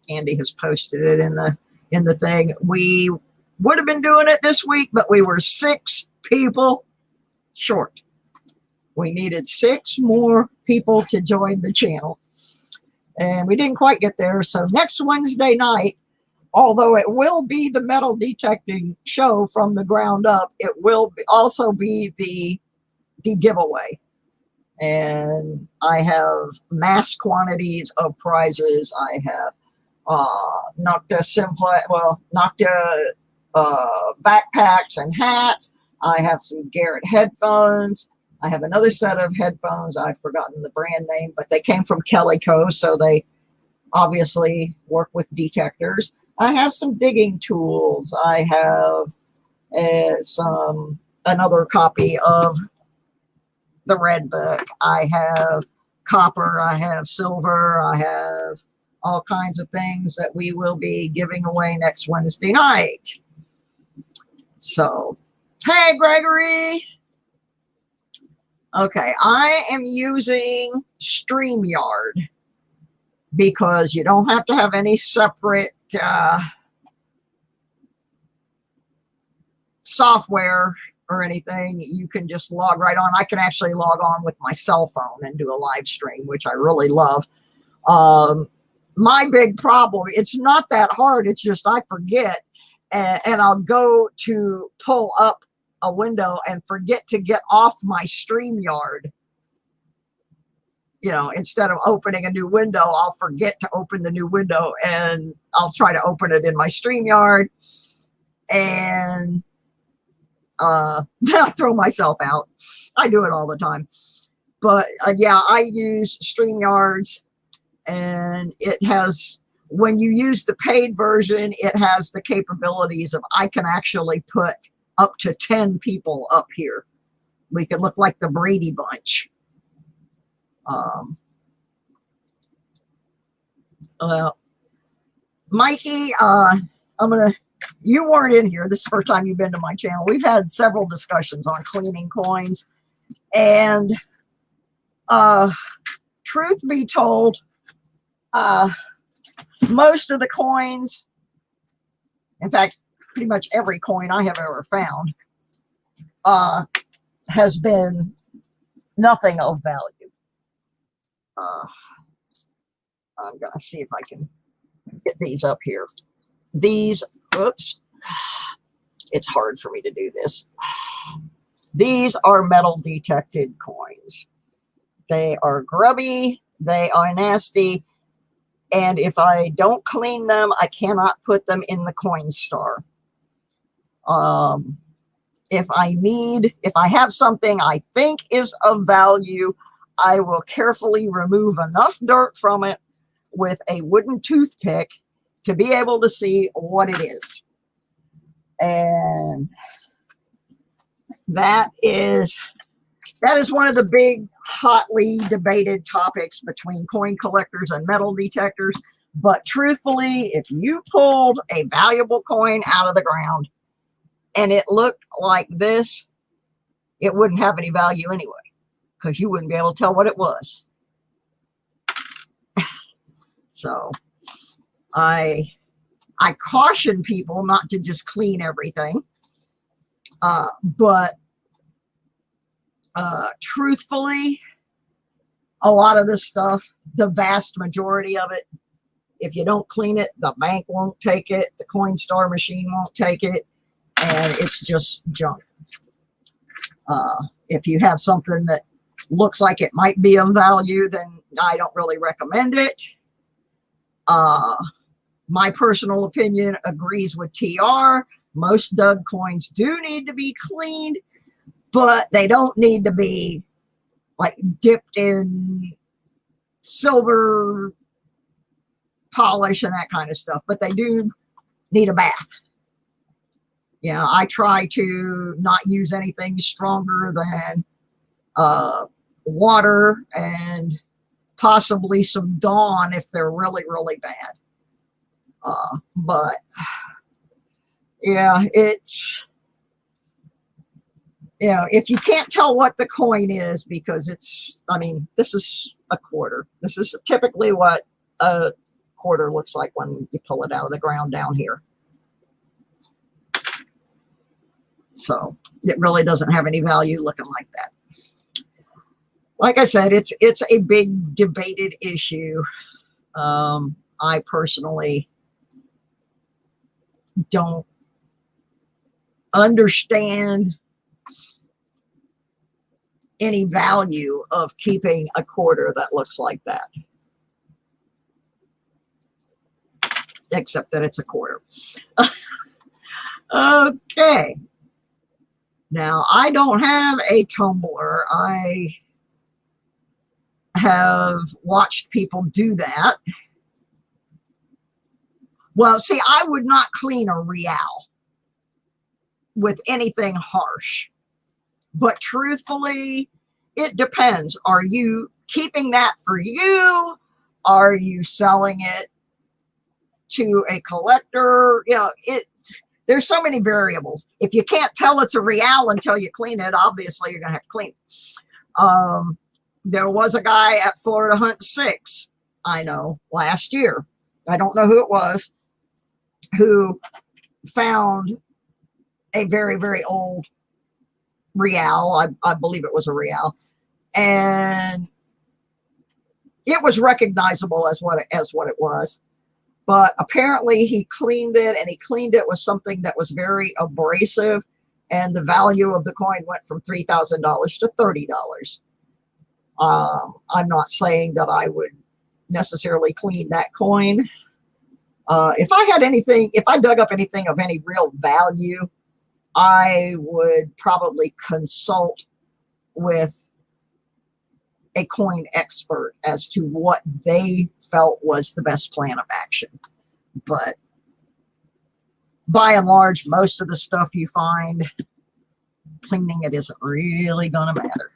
S1: Andy has posted it in the thing. We would have been doing it this week, but we were 6 people short. We needed 6 more people to join the channel, and we didn't quite get there. So next Wednesday night, although it will be the metal detecting show from the ground up, it will also be the giveaway. And I have mass quantities of prizes. I have backpacks and hats. I have some Garrett headphones. I have another set of headphones. I've forgotten the brand name, but they came from Calico, so they obviously work with detectors. I have some digging tools. I have another copy of the Red Book. I have copper. I have silver. I have all kinds of things that we will be giving away next Wednesday night. So, hey, Gregory. Okay, I am using StreamYard because you don't have to have any separate software or anything. You can just log right on. I can actually log on with my cell phone and do a live stream, which I really love. My big problem, it's not that hard. It's just I forget, and I'll go to pull up a window and forget to get off my StreamYard. Instead of opening a new window, I'll forget to open the new window, and I'll try to open it in my StreamYard, and then I throw myself out. I do it all the time. But yeah, I use StreamYards, and it has, when you use the paid version, it has the capabilities of, I can actually put up to 10 people up here. We could look like the Brady Bunch. Mikey, you weren't in here. This is the first time you've been to my channel. We've had several discussions on cleaning coins, and truth be told, most of the coins, in fact, pretty much every coin I have ever found, has been nothing of value. I'm going to see if I can get these up here. These, oops, it's hard for me to do this. These are metal detected coins. They are grubby, they are nasty, and if I don't clean them, I cannot put them in the Coinstar. If I have something I think is of value, I will carefully remove enough dirt from it with a wooden toothpick to be able to see what it is. And that is one of the big hotly debated topics between coin collectors and metal detectors. But truthfully, if you pulled a valuable coin out of the ground and it looked like this, it wouldn't have any value anyway, because you wouldn't be able to tell what it was. So I caution people not to just clean everything. But truthfully, a lot of this stuff, the vast majority of it, if you don't clean it, the bank won't take it, the Coinstar machine won't take it, and it's just junk. If you have something that looks like it might be of value, then I don't really recommend it. My personal opinion agrees with TR. Most dug coins do need to be cleaned, but they don't need to be like dipped in silver polish and that kind of stuff, but they do need a bath. You know, I try to not use anything stronger than water and possibly some Dawn if they're really, really bad. But yeah, it's, you know, if you can't tell what the coin is, because it's, I mean, this is a quarter. This is typically what a quarter looks like when you pull it out of the ground down here. So it really doesn't have any value looking like that. Like I said, it's a big debated issue. I personally don't understand any value of keeping a quarter that looks like that, except that it's a quarter. Okay. Now, I don't have a tumbler. I have watched people do that. Well, see, I would not clean a real with anything harsh. But truthfully, it depends. Are you keeping that for you? Are you selling it to a collector? You know, there's so many variables. If you can't tell it's a real until you clean it, obviously you're going to have to clean it. There was a guy at Florida Hunt 6, I know, last year. I don't know who it was, who found a very, very old real. I believe it was a real. And it was recognizable as what it was. But apparently he cleaned it, and he cleaned it with something that was very abrasive, and the value of the coin went from $3,000 to $30. I'm not saying that I would necessarily clean that coin. If I dug up anything of any real value, I would probably consult with a coin expert as to what they felt was the best plan of action. But by and large, most of the stuff you find, cleaning it isn't really going to matter.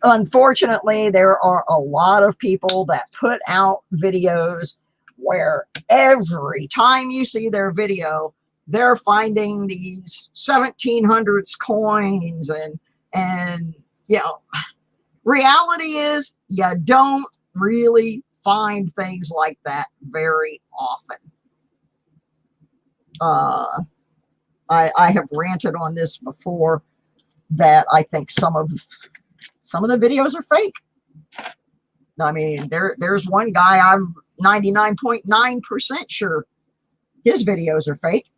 S1: Unfortunately, there are a lot of people that put out videos where every time you see their video, they're finding these 1700s coins and you know, reality is you don't really find things like that very often. I have ranted on this before that I think some of the videos are fake. I mean, there's one guy I'm 99.9% sure his videos are fake.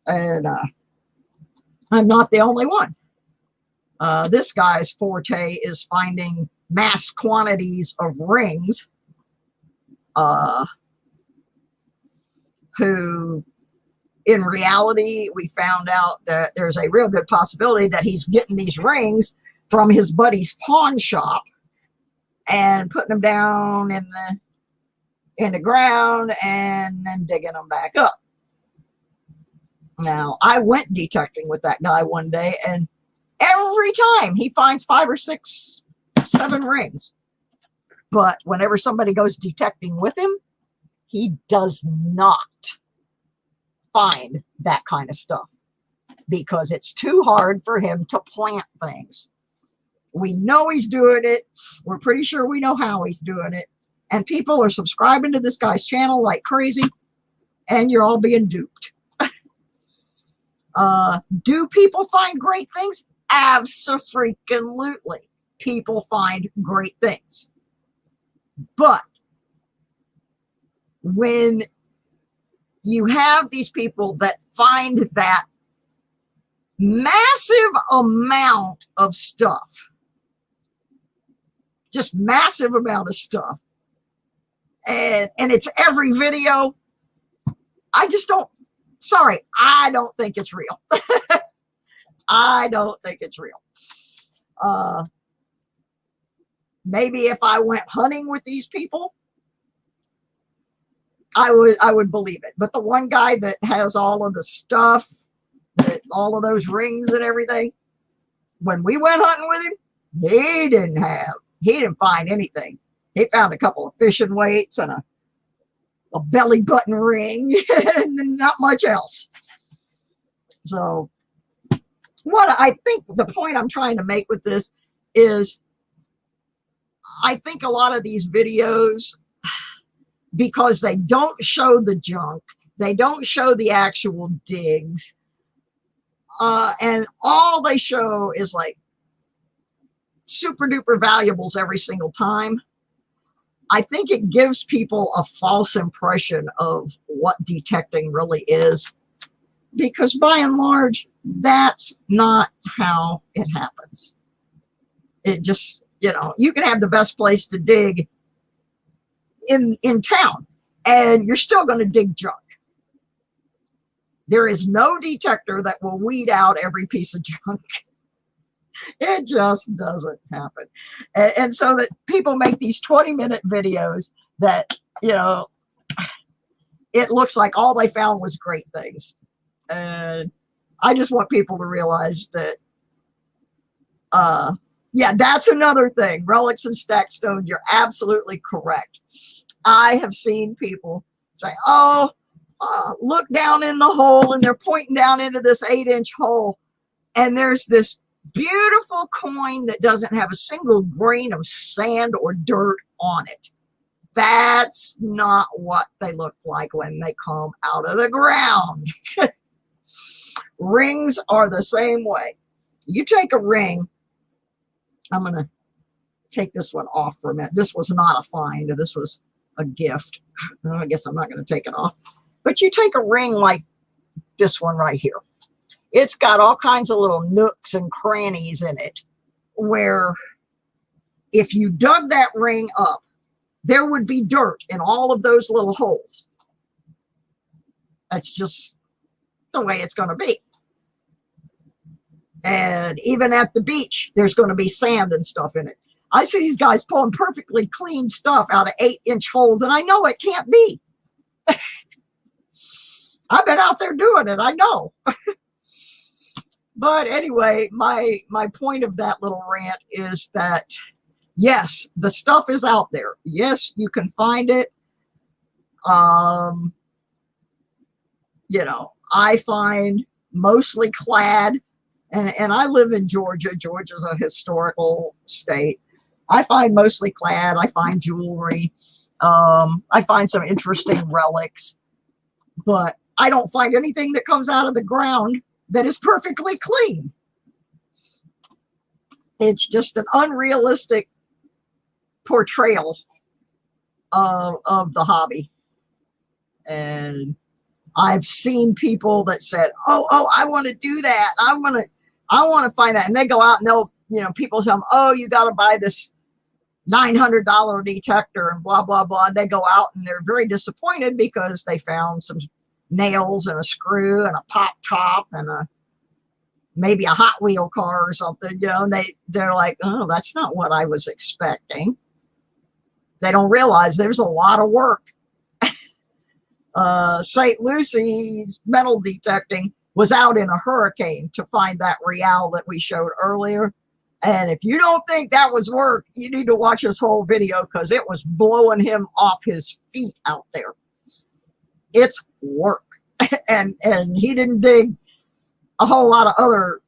S1: And I'm not the only one. This guy's forte is finding mass quantities of rings who, in reality, we found out that there's a real good possibility that he's getting these rings from his buddy's pawn shop and putting them down in the ground and then digging them back up. Now, I went detecting with that guy one day, and every time he finds 5 or 6, 7 rings. But whenever somebody goes detecting with him, he does not find that kind of stuff because it's too hard for him to plant things. We know he's doing it. We're pretty sure we know how he's doing it. And people are subscribing to this guy's channel like crazy, and you're all being duped. Do people find great things? Abso-freaking-lutely. People find great things. But when you have these people that find that massive amount of stuff, just massive amount of stuff, and it's every video, I just don't, sorry, I don't think it's real. I don't think it's real. Maybe if I went hunting with these people, I would believe it. But the one guy that has all of the stuff, all of those rings and everything, when we went hunting with him, he didn't find anything. He found a couple of fishing weights and a belly button ring and not much else. So what I think the point I'm trying to make with this is I think a lot of these videos, because they don't show the junk, they don't show the actual digs, and all they show is like super duper valuables every single time. I think it gives people a false impression of what detecting really is, because by and large, that's not how it happens. It just, you can have the best place to dig in town, and you're still going to dig junk. There is no detector that will weed out every piece of junk. It just doesn't happen. And so that people make these 20-minute videos that, it looks like all they found was great things. And I just want people to realize that, yeah, that's another thing. Relics and stacked stone, you're absolutely correct. I have seen people say, look down in the hole, and they're pointing down into this 8-inch hole, and there's this beautiful coin that doesn't have a single grain of sand or dirt on it. That's not what they look like when they come out of the ground. Rings are the same way. You take a ring. I'm going to take this one off for a minute. This was not a find. This was a gift. I guess I'm not going to take it off. But you take a ring like this one right here. It's got all kinds of little nooks and crannies in it where if you dug that ring up, there would be dirt in all of those little holes. That's just the way it's going to be. And even at the beach, there's going to be sand and stuff in it. I see these guys pulling perfectly clean stuff out of 8-inch holes, and I know it can't be. I've been out there doing it, I know. But anyway, my point of that little rant is that, yes, the stuff is out there. Yes, you can find it. You know, I find mostly clad, and I live in Georgia. Georgia's a historical state. I find mostly clad. I find jewelry. I find some interesting relics, but I don't find anything that comes out of the ground that is perfectly clean. It's just an unrealistic portrayal of the hobby. And I've seen people that said, oh, I want to do that. I want to find that. And they go out and they'll, you know, people tell them, oh, you got to buy this $900 detector and blah, blah, blah. And they go out and they're very disappointed because they found some nails and a screw and a pop top and maybe a Hot Wheel car or something, you know, and they're like, oh, that's not what I was expecting. They don't realize there's a lot of work. St. Lucy's metal detecting was out in a hurricane to find that real that we showed earlier. And if you don't think that was work, you need to watch this whole video because it was blowing him off his feet out there. It's work. and he didn't dig a whole lot of other,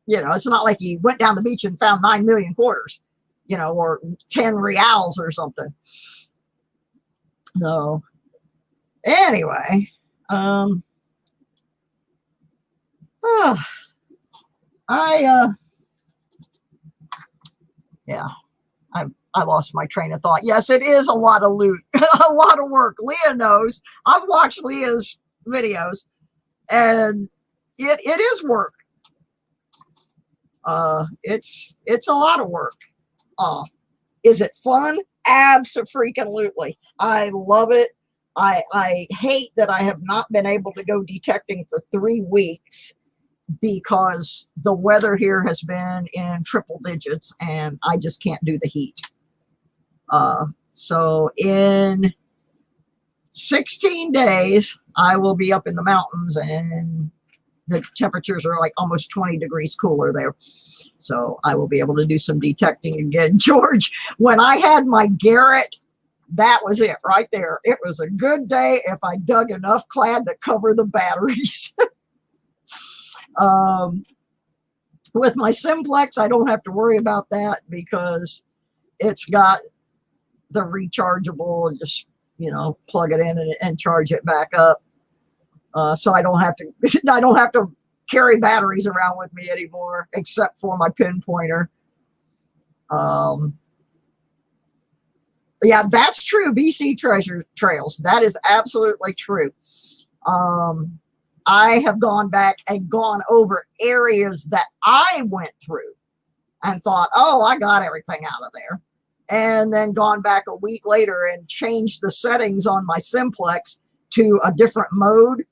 S1: you know, it's not like he went down the beach and found 9 million quarters, you know, or 10 reals or something. So anyway, I lost my train of thought. Yes, it is a lot of loot, a lot of work. Leah knows. I've watched Leah's videos, and it is work. It's a lot of work. Is it fun? Abso-freaking-lutely. I love it. I hate that I have not been able to go detecting for 3 weeks because the weather here has been in triple digits and I just can't do the heat. So in 16 days, I will be up in the mountains and the temperatures are like almost 20 degrees cooler there. So I will be able to do some detecting again. George, when I had my Garrett, that was it right there. It was a good day if I dug enough clad to cover the batteries. With my Simplex, I don't have to worry about that because it's got the rechargeable and just, you know, plug it in and charge it back up. So I don't have to carry batteries around with me anymore, except for my pinpointer. Yeah, that's true. BC Treasure Trails. That is absolutely true. I have gone back and gone over areas that I went through and thought, oh, I got everything out of there. And then gone back a week later and changed the settings on my Simplex to a different mode.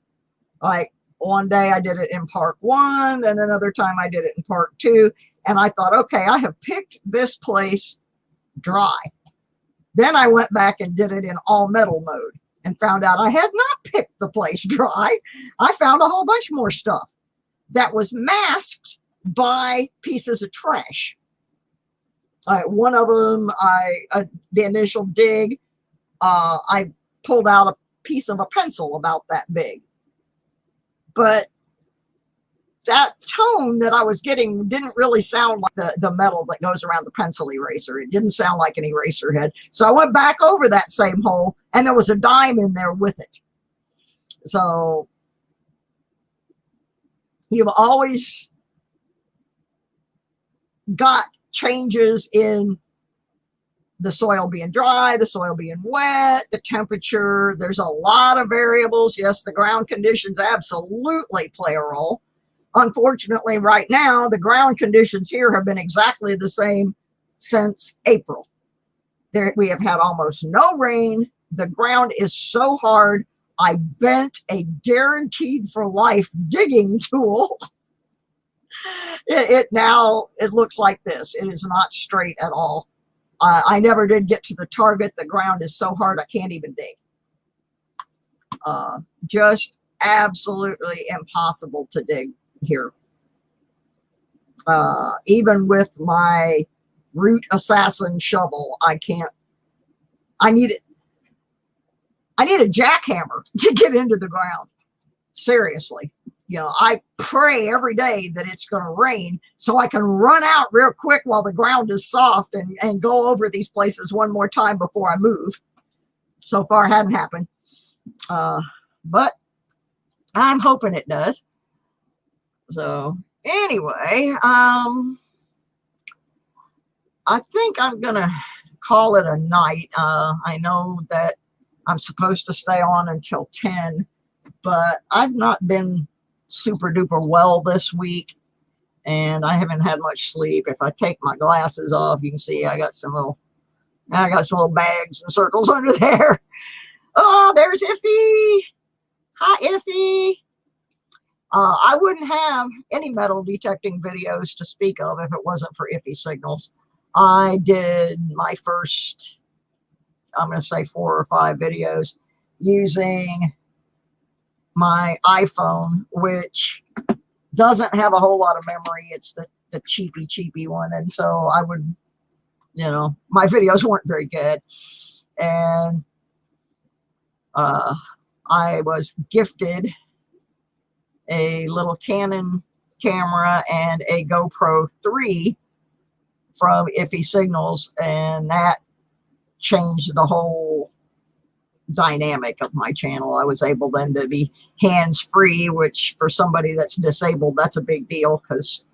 S1: Like one day I did it in Park 1 and another time I did it in Park 2. And I thought, okay, I have picked this place dry. Then I went back and did it in all metal mode and found out I had not picked the place dry. I found a whole bunch more stuff that was masked by pieces of trash. One of them, the initial dig, I pulled out a piece of a pencil about that big. But that tone that I was getting didn't really sound like the metal that goes around the pencil eraser. It didn't sound like an eraser head. So I went back over that same hole and there was a dime in there with it. So you've always got changes in the soil being dry, the soil being wet, the temperature. There's a lot of variables. Yes, the ground conditions absolutely play a role. Unfortunately, right now, the ground conditions here have been exactly the same since April. We have had almost no rain. The ground is so hard. I bent a guaranteed for life digging tool. It now, it looks like this. It is not straight at all. I never did get to the target. The ground is so hard I can't even dig. Just absolutely impossible to dig here. Even with my root assassin shovel, I can't. I need a jackhammer to get into the ground. Seriously. You know, I pray every day that it's going to rain so I can run out real quick while the ground is soft and go over these places one more time before I move. So far, it hadn't happened. But I'm hoping it does. So anyway, I think I'm going to call it a night. I know that I'm supposed to stay on until 10, but I've not been super duper well this week, and I haven't had much sleep. If I take my glasses off, you can see I got some little bags and circles under there. Oh, there's Iffy. Hi, Iffy. I wouldn't have any metal detecting videos to speak of if it wasn't for Iffy signals. I did my first, I'm going to say 4 or 5 videos using my iPhone, which doesn't have a whole lot of memory. It's the cheapy one. And so I would, you know, my videos weren't very good. And I was gifted a little Canon camera and a GoPro 3 from Iffy Signals, and that changed the whole dynamic of my channel. I was able then to be hands-free, which for somebody that's disabled, that's a big deal, because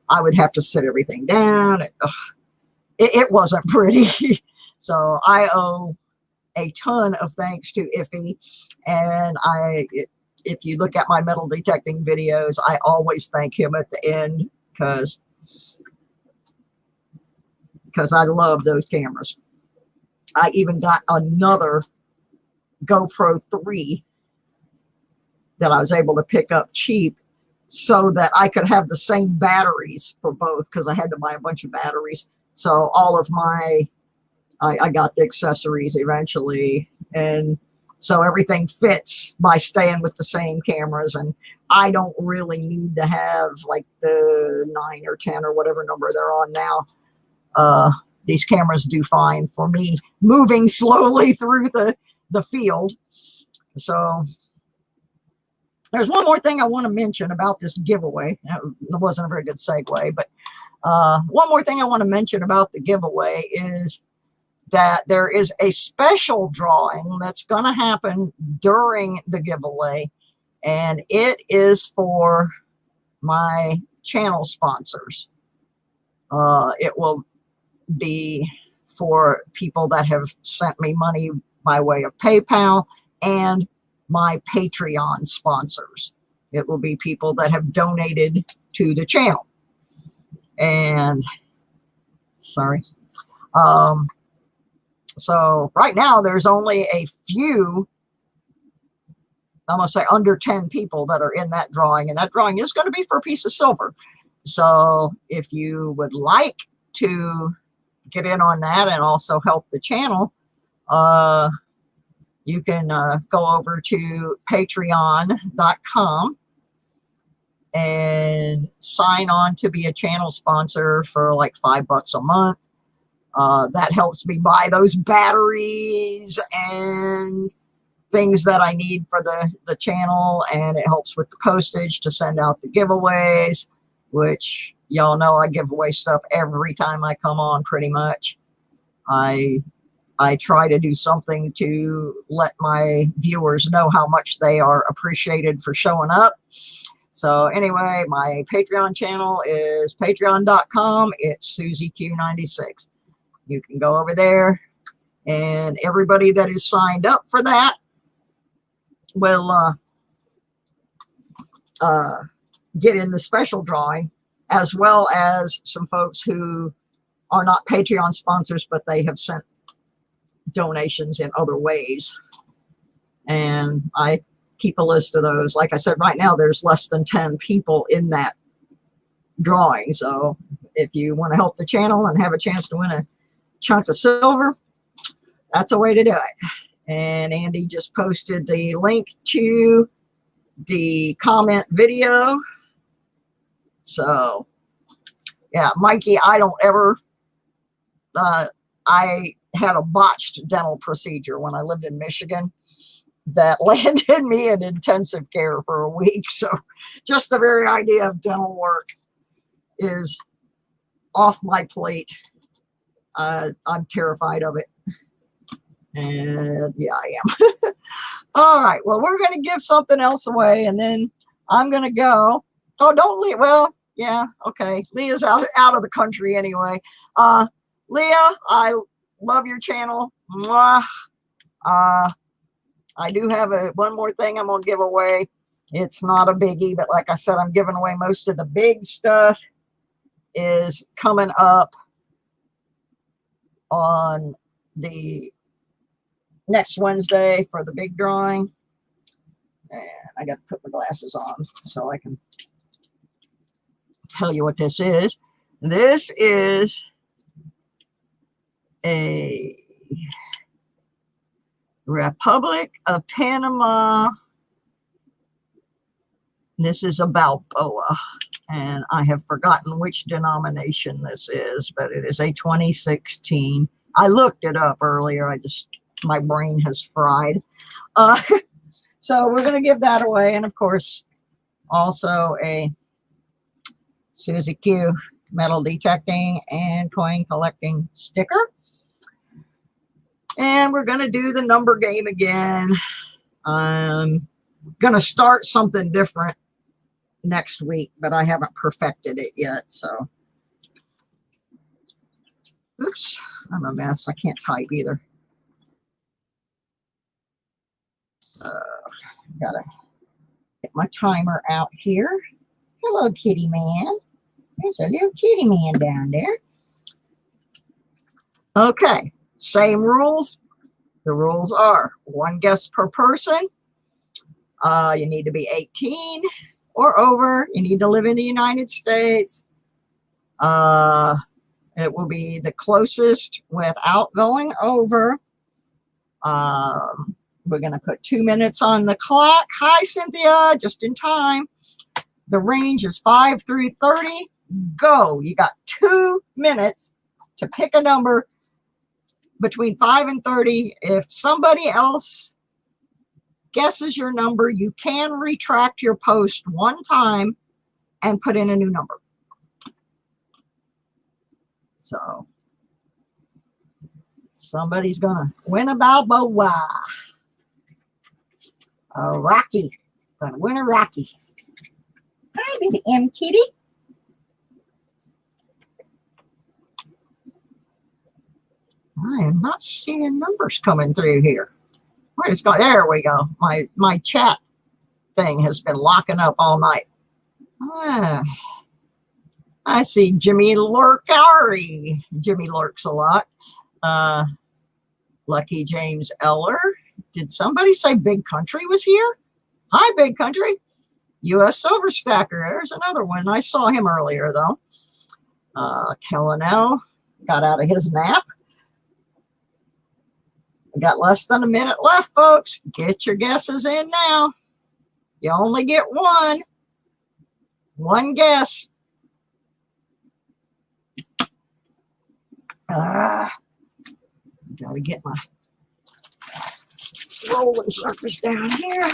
S1: I would have to sit everything down. It wasn't pretty. So I owe a ton of thanks to Iffy, and if you look at my metal detecting videos, I always thank him at the end, because I love those cameras. I even got another GoPro 3 that I was able to pick up cheap so that I could have the same batteries for both, because I had to buy a bunch of batteries. So all of my, I got the accessories eventually, and so everything fits by staying with the same cameras, and I don't really need to have like the 9 or 10 or whatever number they're on now. These cameras do fine for me moving slowly through the field. So there's one more thing I want to mention about this giveaway. That wasn't a very good segue, but one more thing I want to mention about the giveaway is that there is a special drawing that's going to happen during the giveaway, and it is for my channel sponsors. It will be for people that have sent me money by way of PayPal and my Patreon sponsors. It will be people that have donated to the channel. And sorry. So right now there's only a few, I'm going to say under 10 people that are in that drawing, and that drawing is going to be for a piece of silver. So if you would like to get in on that and also help the channel, you can go over to patreon.com and sign on to be a channel sponsor for like $5 a month. That helps me buy those batteries and things that I need for the channel, and it helps with the postage to send out the giveaways, which y'all know I give away stuff every time I come on pretty much. I try to do something to let my viewers know how much they are appreciated for showing up. So anyway, my Patreon channel is patreon.com. It's SusieQ96. You can go over there, and everybody that is signed up for that will get in the special drawing, as well as some folks who are not Patreon sponsors, but they have sent donations in other ways. and I keep a list of those. Like I said, right now there's less than 10 people in that drawing. So if you want to help the channel and have a chance to win a chunk of silver, that's a way to do it. And Andy just posted the link to the comment video. So yeah, Mikey, I don't ever, I had a botched dental procedure when I lived in Michigan that landed me in intensive care for a week. So just the very idea of dental work is off my plate. I'm terrified of it. And yeah, I am. All right. Well, we're going to give something else away, and then I'm going to go. Oh, don't leave. Well, yeah. Okay. Leah's out of the country anyway. Leah, I love your channel. Mwah. I do have one more thing I'm going to give away. It's not a biggie, but like I said, I'm giving away most of the big stuff is coming up on the next Wednesday for the big drawing. And I got to put my glasses on so I can tell you what this is. This is a Republic of Panama. This is a Balboa, and I have forgotten which denomination this is, but it is a 2016. I looked it up earlier. My brain has fried. So we're going to give that away. And of course, also a Susie Q metal detecting and coin collecting sticker. And we're going to do the number game again. I'm going to start something different next week, but I haven't perfected it yet. So, oops, I'm a mess. I can't type either. Gotta get my timer out here. Hello, kitty man. There's a little kitty man down there. Okay, same rules. The rules are 1 guess per person. You need to be 18 or over. You need to live in the United States. It will be the closest without going over. We're going to put 2 minutes on the clock. Hi, Cynthia, just in time. The range is 5 through 30. Go. You got 2 minutes to pick a number between 5 and 30. If somebody else guesses your number, you can retract your post 1 time and put in a new number. So somebody's going to win a Balboa. A Rocky. Going to win a Rocky. Hi, baby M kitty. I am not seeing numbers coming through here. Where is it going? There we go. My chat thing has been locking up all night. I see Jimmy Lurkari. Jimmy lurks a lot. Lucky James Eller. Did somebody say Big Country was here? Hi, Big Country. U.S. Silver Stacker. There's another one. I saw him earlier, though. Kellen L. got out of his nap. We got less than a minute left, folks. Get your guesses in now. You only get one. One guess. Gotta get my rolling surface down here.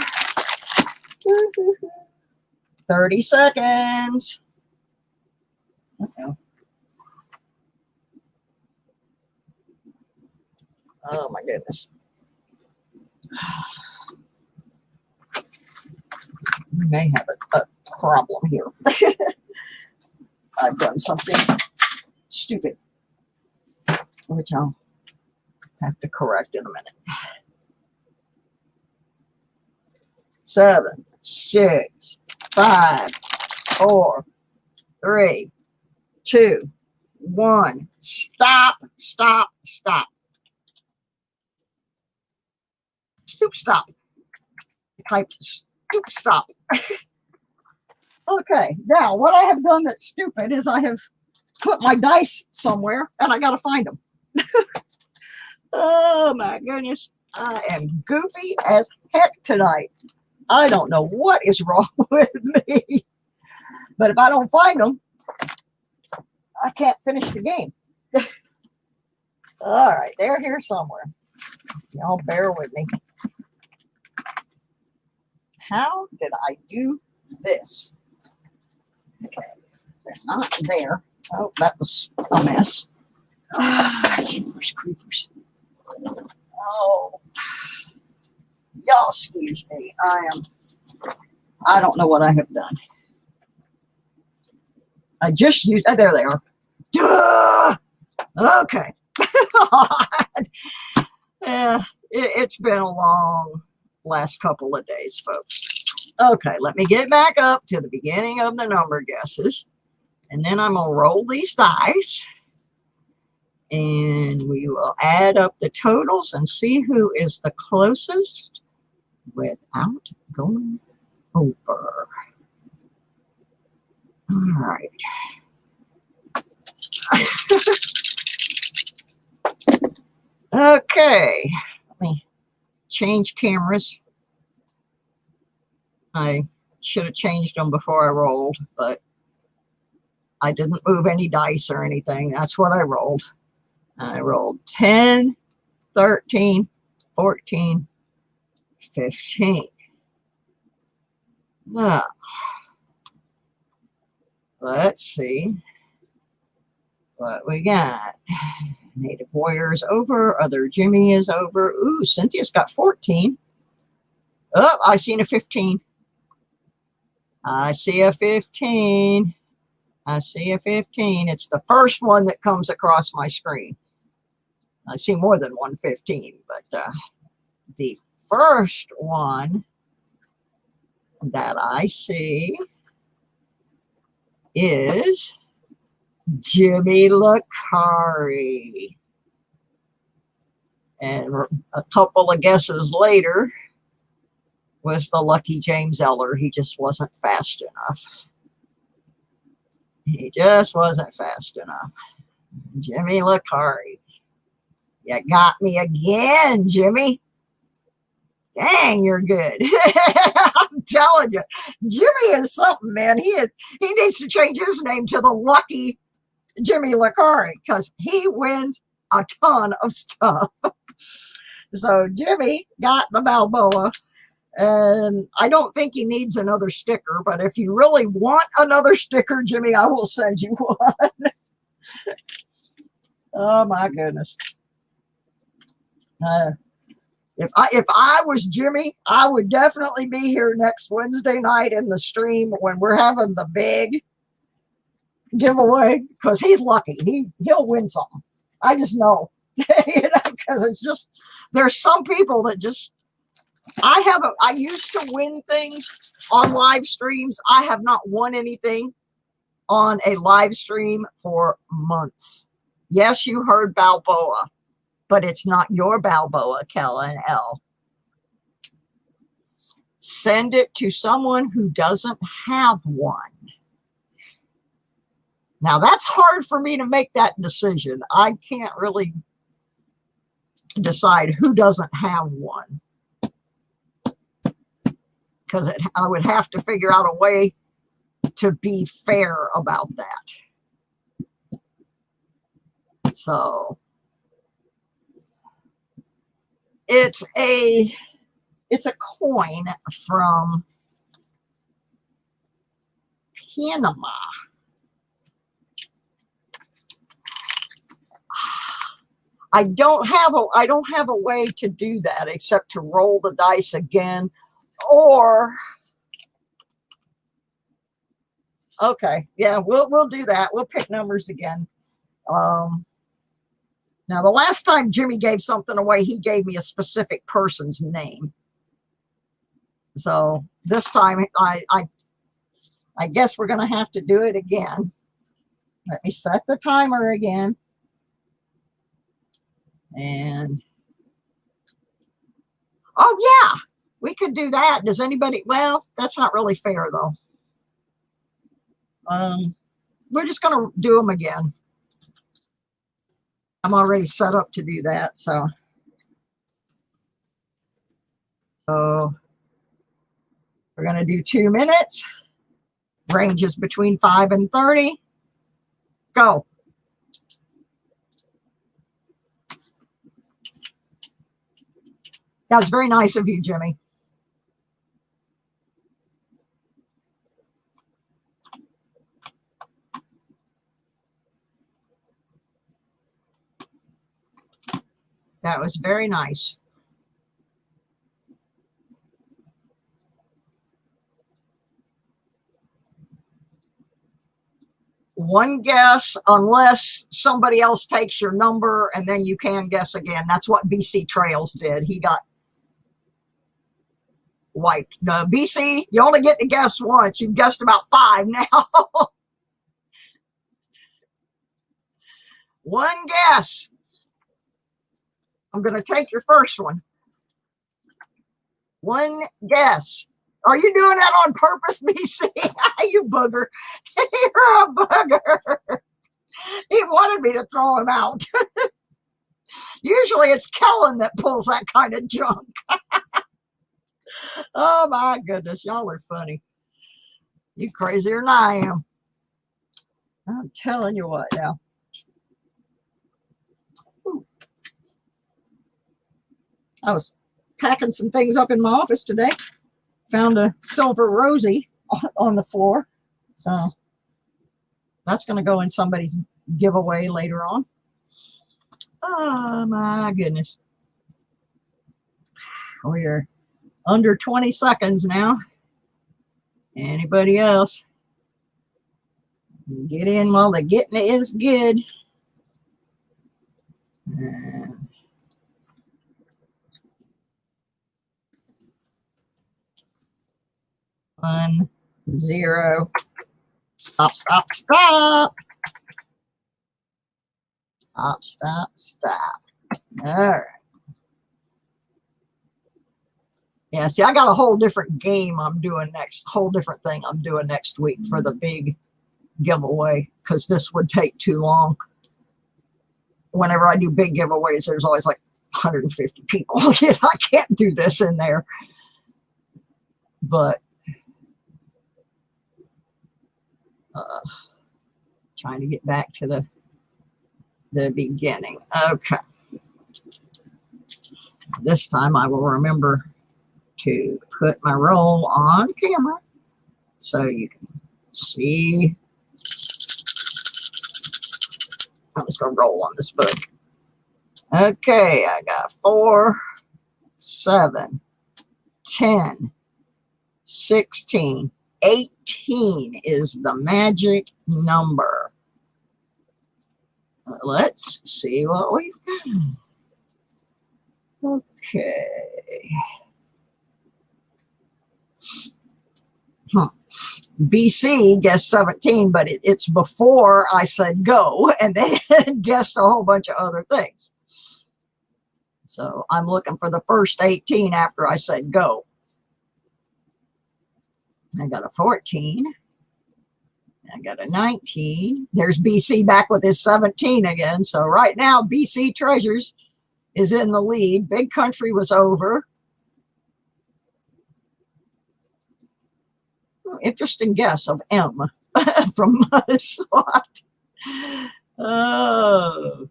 S1: 30 seconds. Uh-oh. Oh my goodness. We may have a problem here. I've done something stupid, which I'll have to correct in a minute. 7, 6, 5, 4, 3, 2, 1. Stop, stop, stop. Stop. typed stop. Okay, now what I have done that's stupid is I have put my dice somewhere and I got to find them. Oh my goodness. I am goofy as heck tonight. I don't know what is wrong with me. But if I don't find them, I can't finish the game. All right, they're here somewhere. Y'all bear with me. How did I do this? Okay, they're not there. Oh, that was a mess. Ah, jeepers creepers. Oh, y'all excuse me. I don't know what I have done. I just used, there they are. Duh! Okay. It's been a long last couple of days, folks. Okay, let me get back up to the beginning of the number guesses. And then I'm going to roll these dice. And we will add up the totals and see who is the closest without going over. All right. Okay. Let me change cameras. I should have changed them before I rolled, but I didn't move any dice or anything. That's what I rolled. I rolled 10, 13, 14, 15. Now, let's see what we got. Native Warriors over. Other Jimmy is over. Ooh, Cynthia's got 14. Oh, I seen a 15. I see a 15. I see a 15. It's the first one that comes across my screen. I see more than one 15, but the first one that I see is Jimmy Lacari. And a couple of guesses later was the lucky James Eller. He just wasn't fast enough. He just wasn't fast enough. Jimmy Lacari. You got me again, Jimmy. Dang, you're good. I'm telling you, Jimmy is something, man. He needs to change his name to the lucky Jimmy Lacari because he wins a ton of stuff. So Jimmy got the Balboa, and I don't think he needs another sticker, but if you really want another sticker, Jimmy, I will send you one. Oh my goodness. If I was Jimmy, I would definitely be here next Wednesday night in the stream when we're having the big giveaway because he's lucky. He'll win something. I just know, because it's just there's some people that just I used to win things on live streams. I have not won anything on a live stream for months. Yes, you heard Balboa. But it's not your Balboa, Kella and L. Send it to someone who doesn't have one. Now, that's hard for me to make that decision. I can't really decide who doesn't have one. Because I would have to figure out a way to be fair about that. So it's a coin from Panama. I don't have a way to do that except to roll the dice again, or okay, yeah, we'll do that. We'll pick numbers again. Now, the last time Jimmy gave something away, he gave me a specific person's name. So this time, I guess we're going to have to do it again. Let me set the timer again. And, oh, yeah, We could do that. Does anybody? Well, that's not really fair though. We're just gonna do them again. I'm already set up to do that, so. So we're gonna do 2 minutes. Ranges between 5 and 30. Go. That was very nice of you, Jimmy. That was very nice. One guess unless somebody else takes your number, and then you can guess again. That's what BC Trails did. He got wiped. BC, you only get to guess once. You've guessed about 5 now. One guess. I'm going to take your first one. One guess. Are you doing that on purpose, BC? You booger. You're a booger. He wanted me to throw him out. Usually it's Kellen that pulls that kind of junk. Oh my goodness, y'all are funny. You crazier than I am. I'm telling you what now. Ooh. I was packing some things up in my office today. Found a silver Rosie on the floor. So that's going to go in somebody's giveaway later on. Oh my goodness. We're under 20 seconds now. Anybody else? Get in while the getting is good. One, 0. Stop, stop, stop. Stop, stop, stop. All right. Yeah, see, I got a whole different game I'm doing whole different thing I'm doing next week for the big giveaway, because this would take too long. Whenever I do big giveaways, there's always like 150 people. I can't do this in there. But trying to get back to the beginning. Okay. This time I will remember to put my roll on camera so you can see. I'm just going to roll on this book. Okay, I got 4, 7, 10, 16, 18 is the magic number. Let's see what we've got. Okay. BC guessed 17, but it's before I said go, and they guessed a whole bunch of other things. So I'm looking for the first 18 after I said go. I got a 14. I got a 19. There's BC back with his 17 again. So right now, BC Treasures is in the lead. Big Country was over. Interesting guess of M from SWAT. Oh.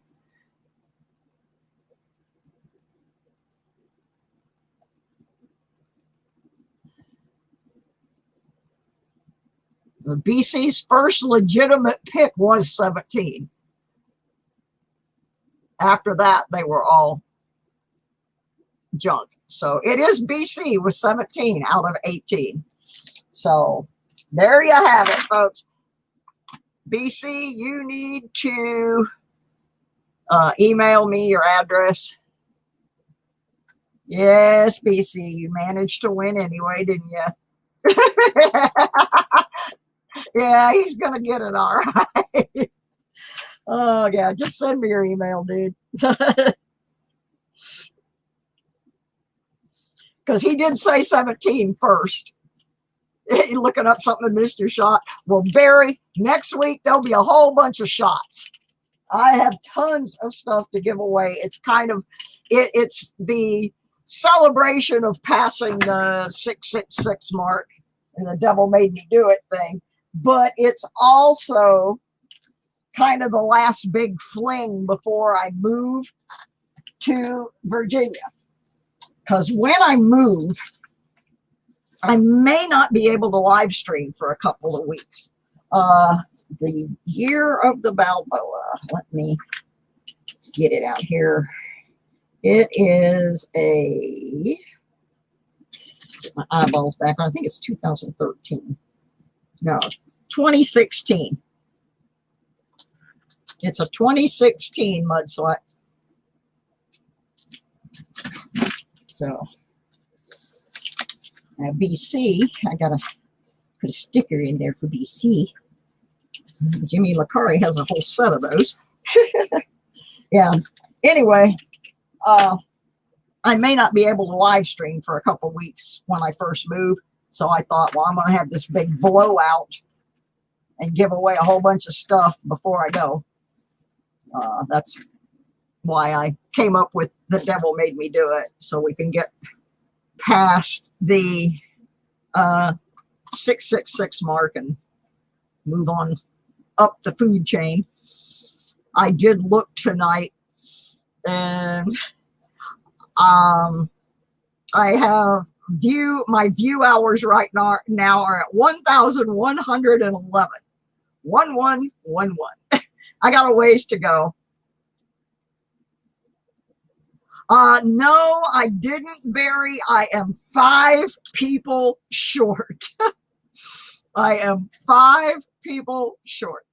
S1: BC's first legitimate pick was 17. After that, they were all junk. So it is BC with 17 out of 18. So there you have it, folks. BC, you need to email me your address. Yes, BC, you managed to win anyway, didn't you? Yeah, he's going to get it all right. Oh, yeah, just send me your email, dude. because he did say 17 first. Looking up something Mr. Shot. Well, Barry, next week there'll be a whole bunch of shots. I have tons of stuff to give away. It's kind of, it's the celebration of passing the 666 mark and the devil made me do it thing. But it's also kind of the last big fling before I move to Virginia. Because when I move, I may not be able to live stream for a couple of weeks. The year of the Balboa, let me get it out here. It is get my eyeballs back on. I think it's 2013. No, 2016. It's a 2016 mudslide. So BC, I gotta put a sticker in there for BC. Jimmy Lacari has a whole set of those. Yeah. Anyway, I may not be able to live stream for a couple weeks when I first move. So I thought, well, I'm going to have this big blowout and give away a whole bunch of stuff before I go. That's why I came up with The Devil Made Me Do It, so we can get past the 666 mark and move on up the food chain. I did look tonight, and I have my view hours right now are at 1,111. 1111. I got a ways to go. No, I didn't, Barry. I am 5 people short. I am 5 people short.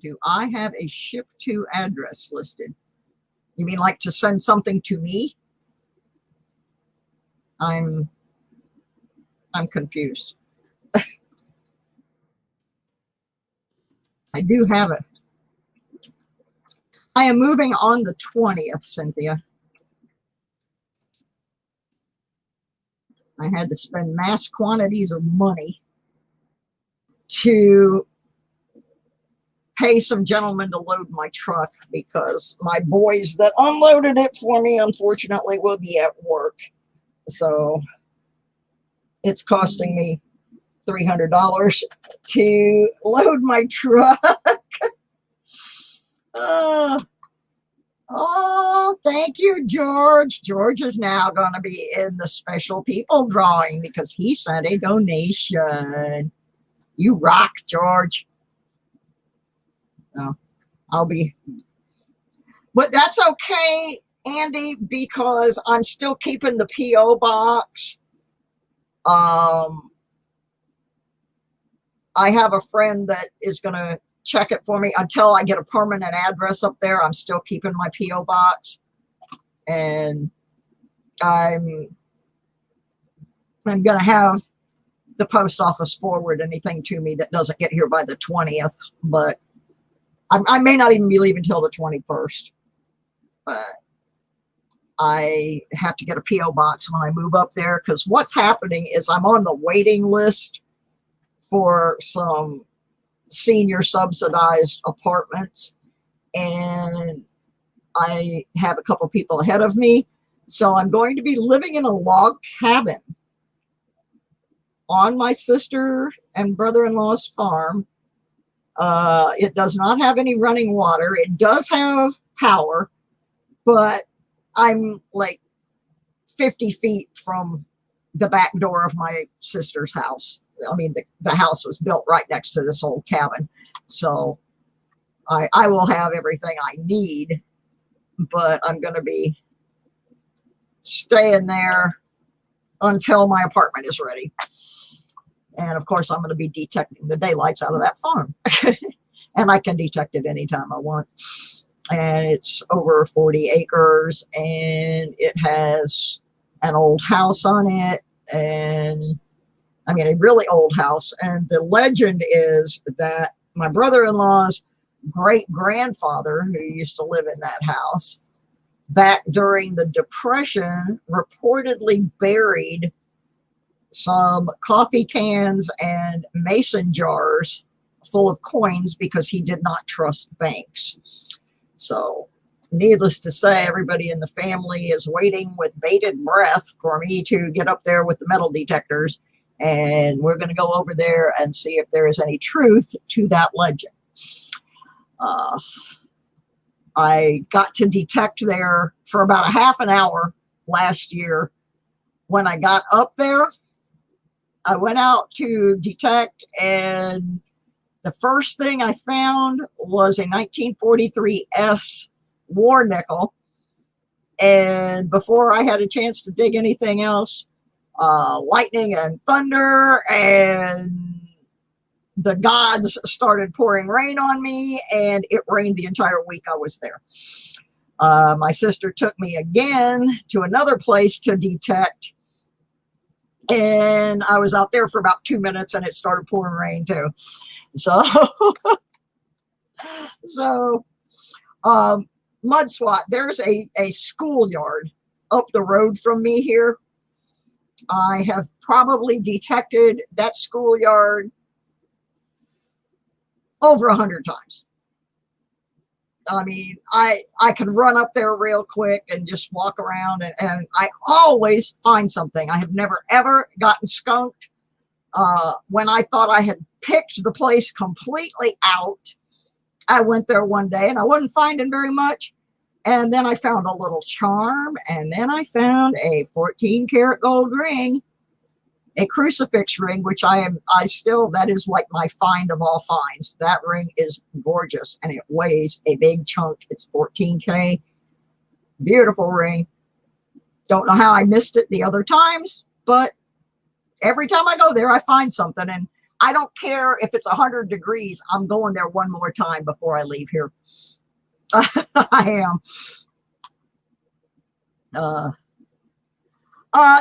S1: Do I have a ship to address listed? You mean like to send something to me? I'm confused. I do have it. I am moving on the 20th, Cynthia. I had to spend mass quantities of money to pay some gentlemen to load my truck because my boys that unloaded it for me, unfortunately, will be at work. So it's costing me $300 to load my truck. Oh, thank you, George. George is now going to be in the special people drawing because he sent a donation. You rock, George. No, I'll be, but that's okay, Andy, because I'm still keeping the P.O. box. I have a friend that is going to check it for me until I get a permanent address up there. I'm still keeping my P.O. box, and I'm going to have the post office forward anything to me that doesn't get here by the 20th, but I may not even be leaving till the 21st, but I have to get a P.O. box when I move up there, because what's happening is I'm on the waiting list for some senior subsidized apartments, and I have a couple people ahead of me. So I'm going to be living in a log cabin on my sister and brother-in-law's farm. It does not have any running water. It does have power, but I'm like 50 feet from the back door of my sister's house. I mean, the house was built right next to this old cabin. So I will have everything I need, but I'm going to be staying there until my apartment is ready. And of course, I'm going to be detecting the daylights out of that farm. And I can detect it anytime I want. And it's over 40 acres, and it has an old house on it. And I mean, a really old house. And the legend is that my brother-in-law's great-grandfather, who used to live in that house, back during the Depression reportedly buried some coffee cans and mason jars full of coins because he did not trust banks. So needless to say, everybody in the family is waiting with bated breath for me to get up there with the metal detectors, and we're going to go over there and see if there is any truth to that legend. I got to detect there for about a half an hour last year. When I got up there, I went out to detect, and the first thing I found was a 1943 S war nickel. And before I had a chance to dig anything else, lightning and thunder and the gods started pouring rain on me, and it rained the entire week I was there. My sister took me again to another place to detect, and I was out there for about 2 minutes and it started pouring rain too. So, Mud SWAT, there's a schoolyard up the road from me here. I have probably detected that schoolyard over 100 times. I mean, I can run up there real quick and just walk around, and I always find something. I have never, ever gotten skunked. When I thought I had picked the place completely out, I went there one day and I wasn't finding very much. And then I found a little charm, and then I found a 14-karat gold ring, a crucifix ring, which that is like my find of all finds. That ring is gorgeous, and it weighs a big chunk. It's 14K. Beautiful ring. Don't know how I missed it the other times, but every time I go there, I find something, and I don't care if it's 100 degrees. I'm going there one more time before I leave here. I am.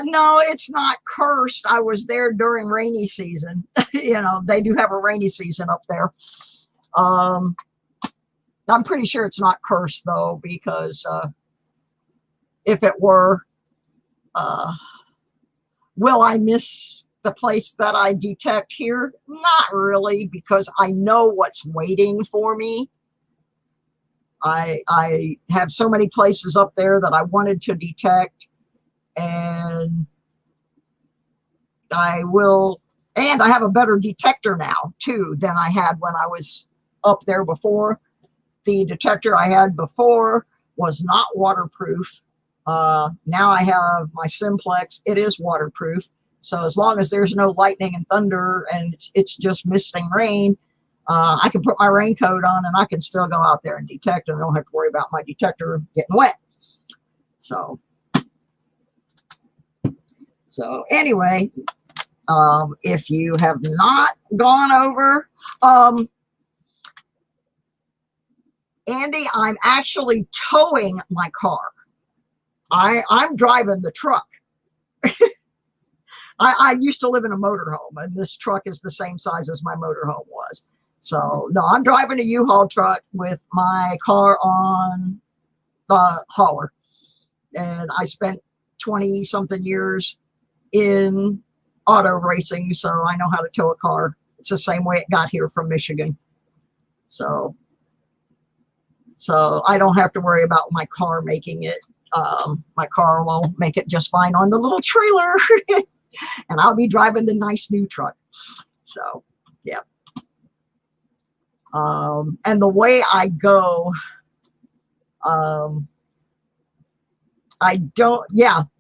S1: No, it's not cursed. I was there during rainy season. They do have a rainy season up there. I'm pretty sure it's not cursed though, because if it were, will I miss the place that I detect here? Not really, because I know what's waiting for me. I have so many places up there that I wanted to detect, and I have a better detector now too than I had when I was up there before. The detector I had before was not waterproof. Now I have my Simplex. It is waterproof. So as long as there's no lightning and thunder and it's just mist and rain, I can put my raincoat on and I can still go out there and detect, and I don't have to worry about my detector getting wet. So anyway, if you have not gone over, Andy, I'm actually towing my car. I'm driving the truck. I used to live in a motorhome, and this truck is the same size as my motorhome was. So no, I'm driving a U-Haul truck with my car on the hauler. And I spent 20 something years in auto racing, so I know how to tow a car. It's the same way it got here from Michigan. So I don't have to worry about my car making it. My car will make it just fine on the little trailer. And I'll be driving the nice new truck. So, yeah. And the way I go,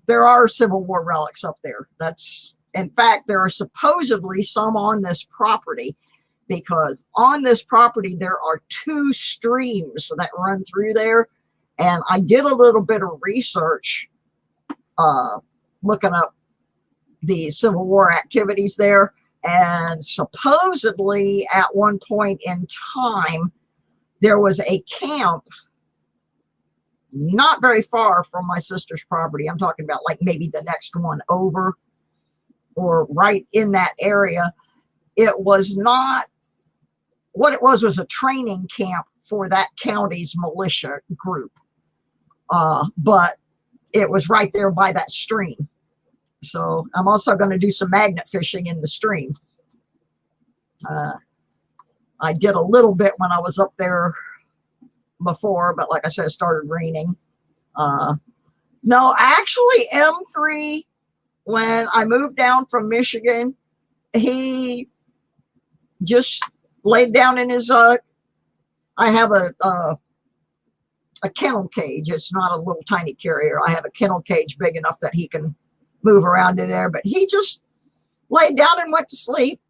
S1: there are Civil War relics up there. In fact, there are supposedly some on this property, because on this property, there are 2 streams that run through there. And I did a little bit of research, looking up the Civil War activities there. And supposedly at one point in time, there was a camp not very far from my sister's property. I'm talking about like maybe the next one over, or right in that area. It was not, what it was a training camp for that county's militia group. but it was right there by that stream. So I'm also going to do some magnet fishing in the stream. I did a little bit when I was up there before, but like I said, it started raining. No, actually M3, when I moved down from Michigan, he just laid down in his, I have a kennel cage. It's not a little tiny carrier. I have a kennel cage big enough that he can move around in there, but he just laid down and went to sleep.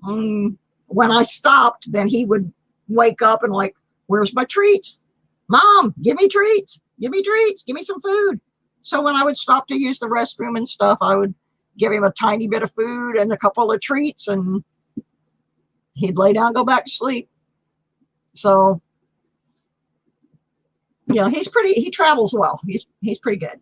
S1: When I stopped, then he would wake up and like, where's my treats? Mom, give me treats. Give me treats. Give me some food. So when I would stop to use the restroom and stuff, I would give him a tiny bit of food and a couple of treats, and he'd lay down and go back to sleep. So, you know, he travels well. He's pretty good.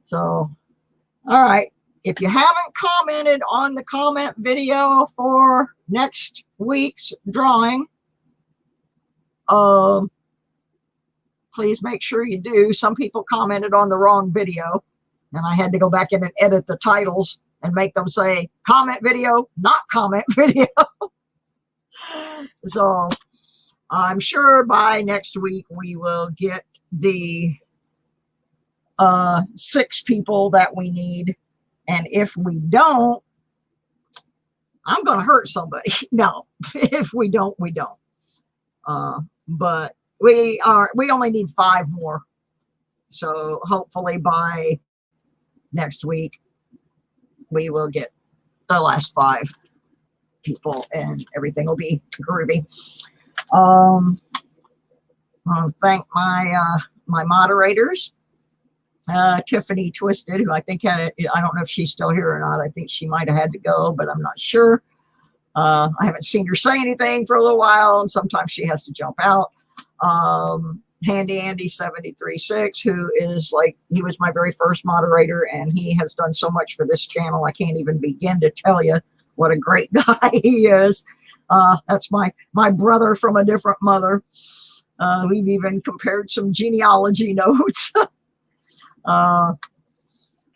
S1: So, all right. If you haven't commented on the comment video for next week's drawing, please make sure you do. Some people commented on the wrong video, and I had to go back in and edit the titles and make them say comment video, not comment video. So I'm sure by next week we will get the 6 people that we need. And if we don't, I'm going to hurt somebody. No, if we don't, we don't. But we only need 5 more. So hopefully by next week, we will get the last 5 people and everything will be groovy. I want to thank my moderators. Tiffany Twisted, who I think I don't know if she's still here or not. I think she might have had to go, but I'm not sure. I haven't seen her say anything for a little while, and sometimes she has to jump out. Handy Andy 736, who is he was my very first moderator, and he has done so much for this channel. I can't even begin to tell you what a great guy he is. That's my brother from a different mother. We've even compared some genealogy notes.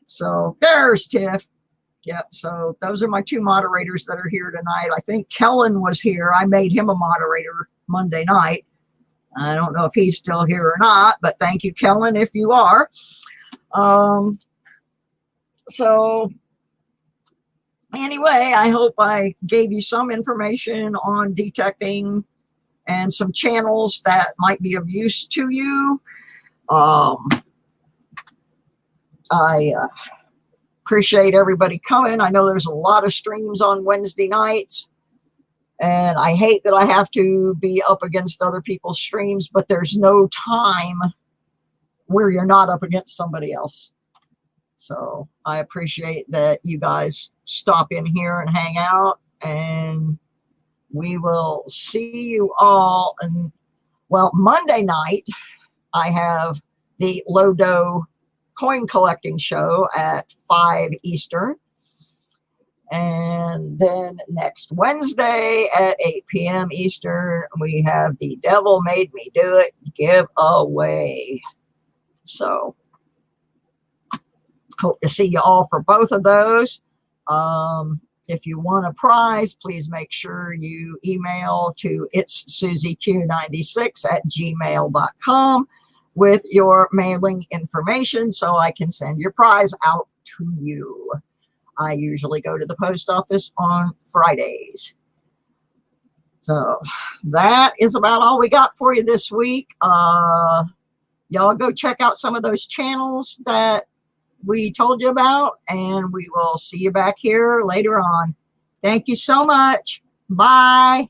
S1: So there's Tiff. Yep. So those are my 2 moderators that are here tonight. I think Kellen was here. I made him a moderator Monday night. I don't know if he's still here or not, but thank you, Kellen, if you are. So anyway, I hope I gave you some information on detecting and some channels that might be of use to you. I appreciate everybody coming. I know there's a lot of streams on Wednesday nights, and I hate that I have to be up against other people's streams, but there's no time where you're not up against somebody else. So I appreciate that you guys stop in here and hang out, and we will see you all. And well, Monday night, I have the Lodo coin collecting show at 5 Eastern. And then next Wednesday at 8 p.m. Eastern, we have the Devil Made Me Do It giveaway. So hope to see you all for both of those. If you want a prize, please make sure you email to itssusieq96@gmail.com with your mailing information so I can send your prize out to you. I usually go to the post office on Fridays. So that is about all we got for you this week. Y'all go check out some of those channels that we told you about, and we will see you back here later on. Thank you so much. Bye.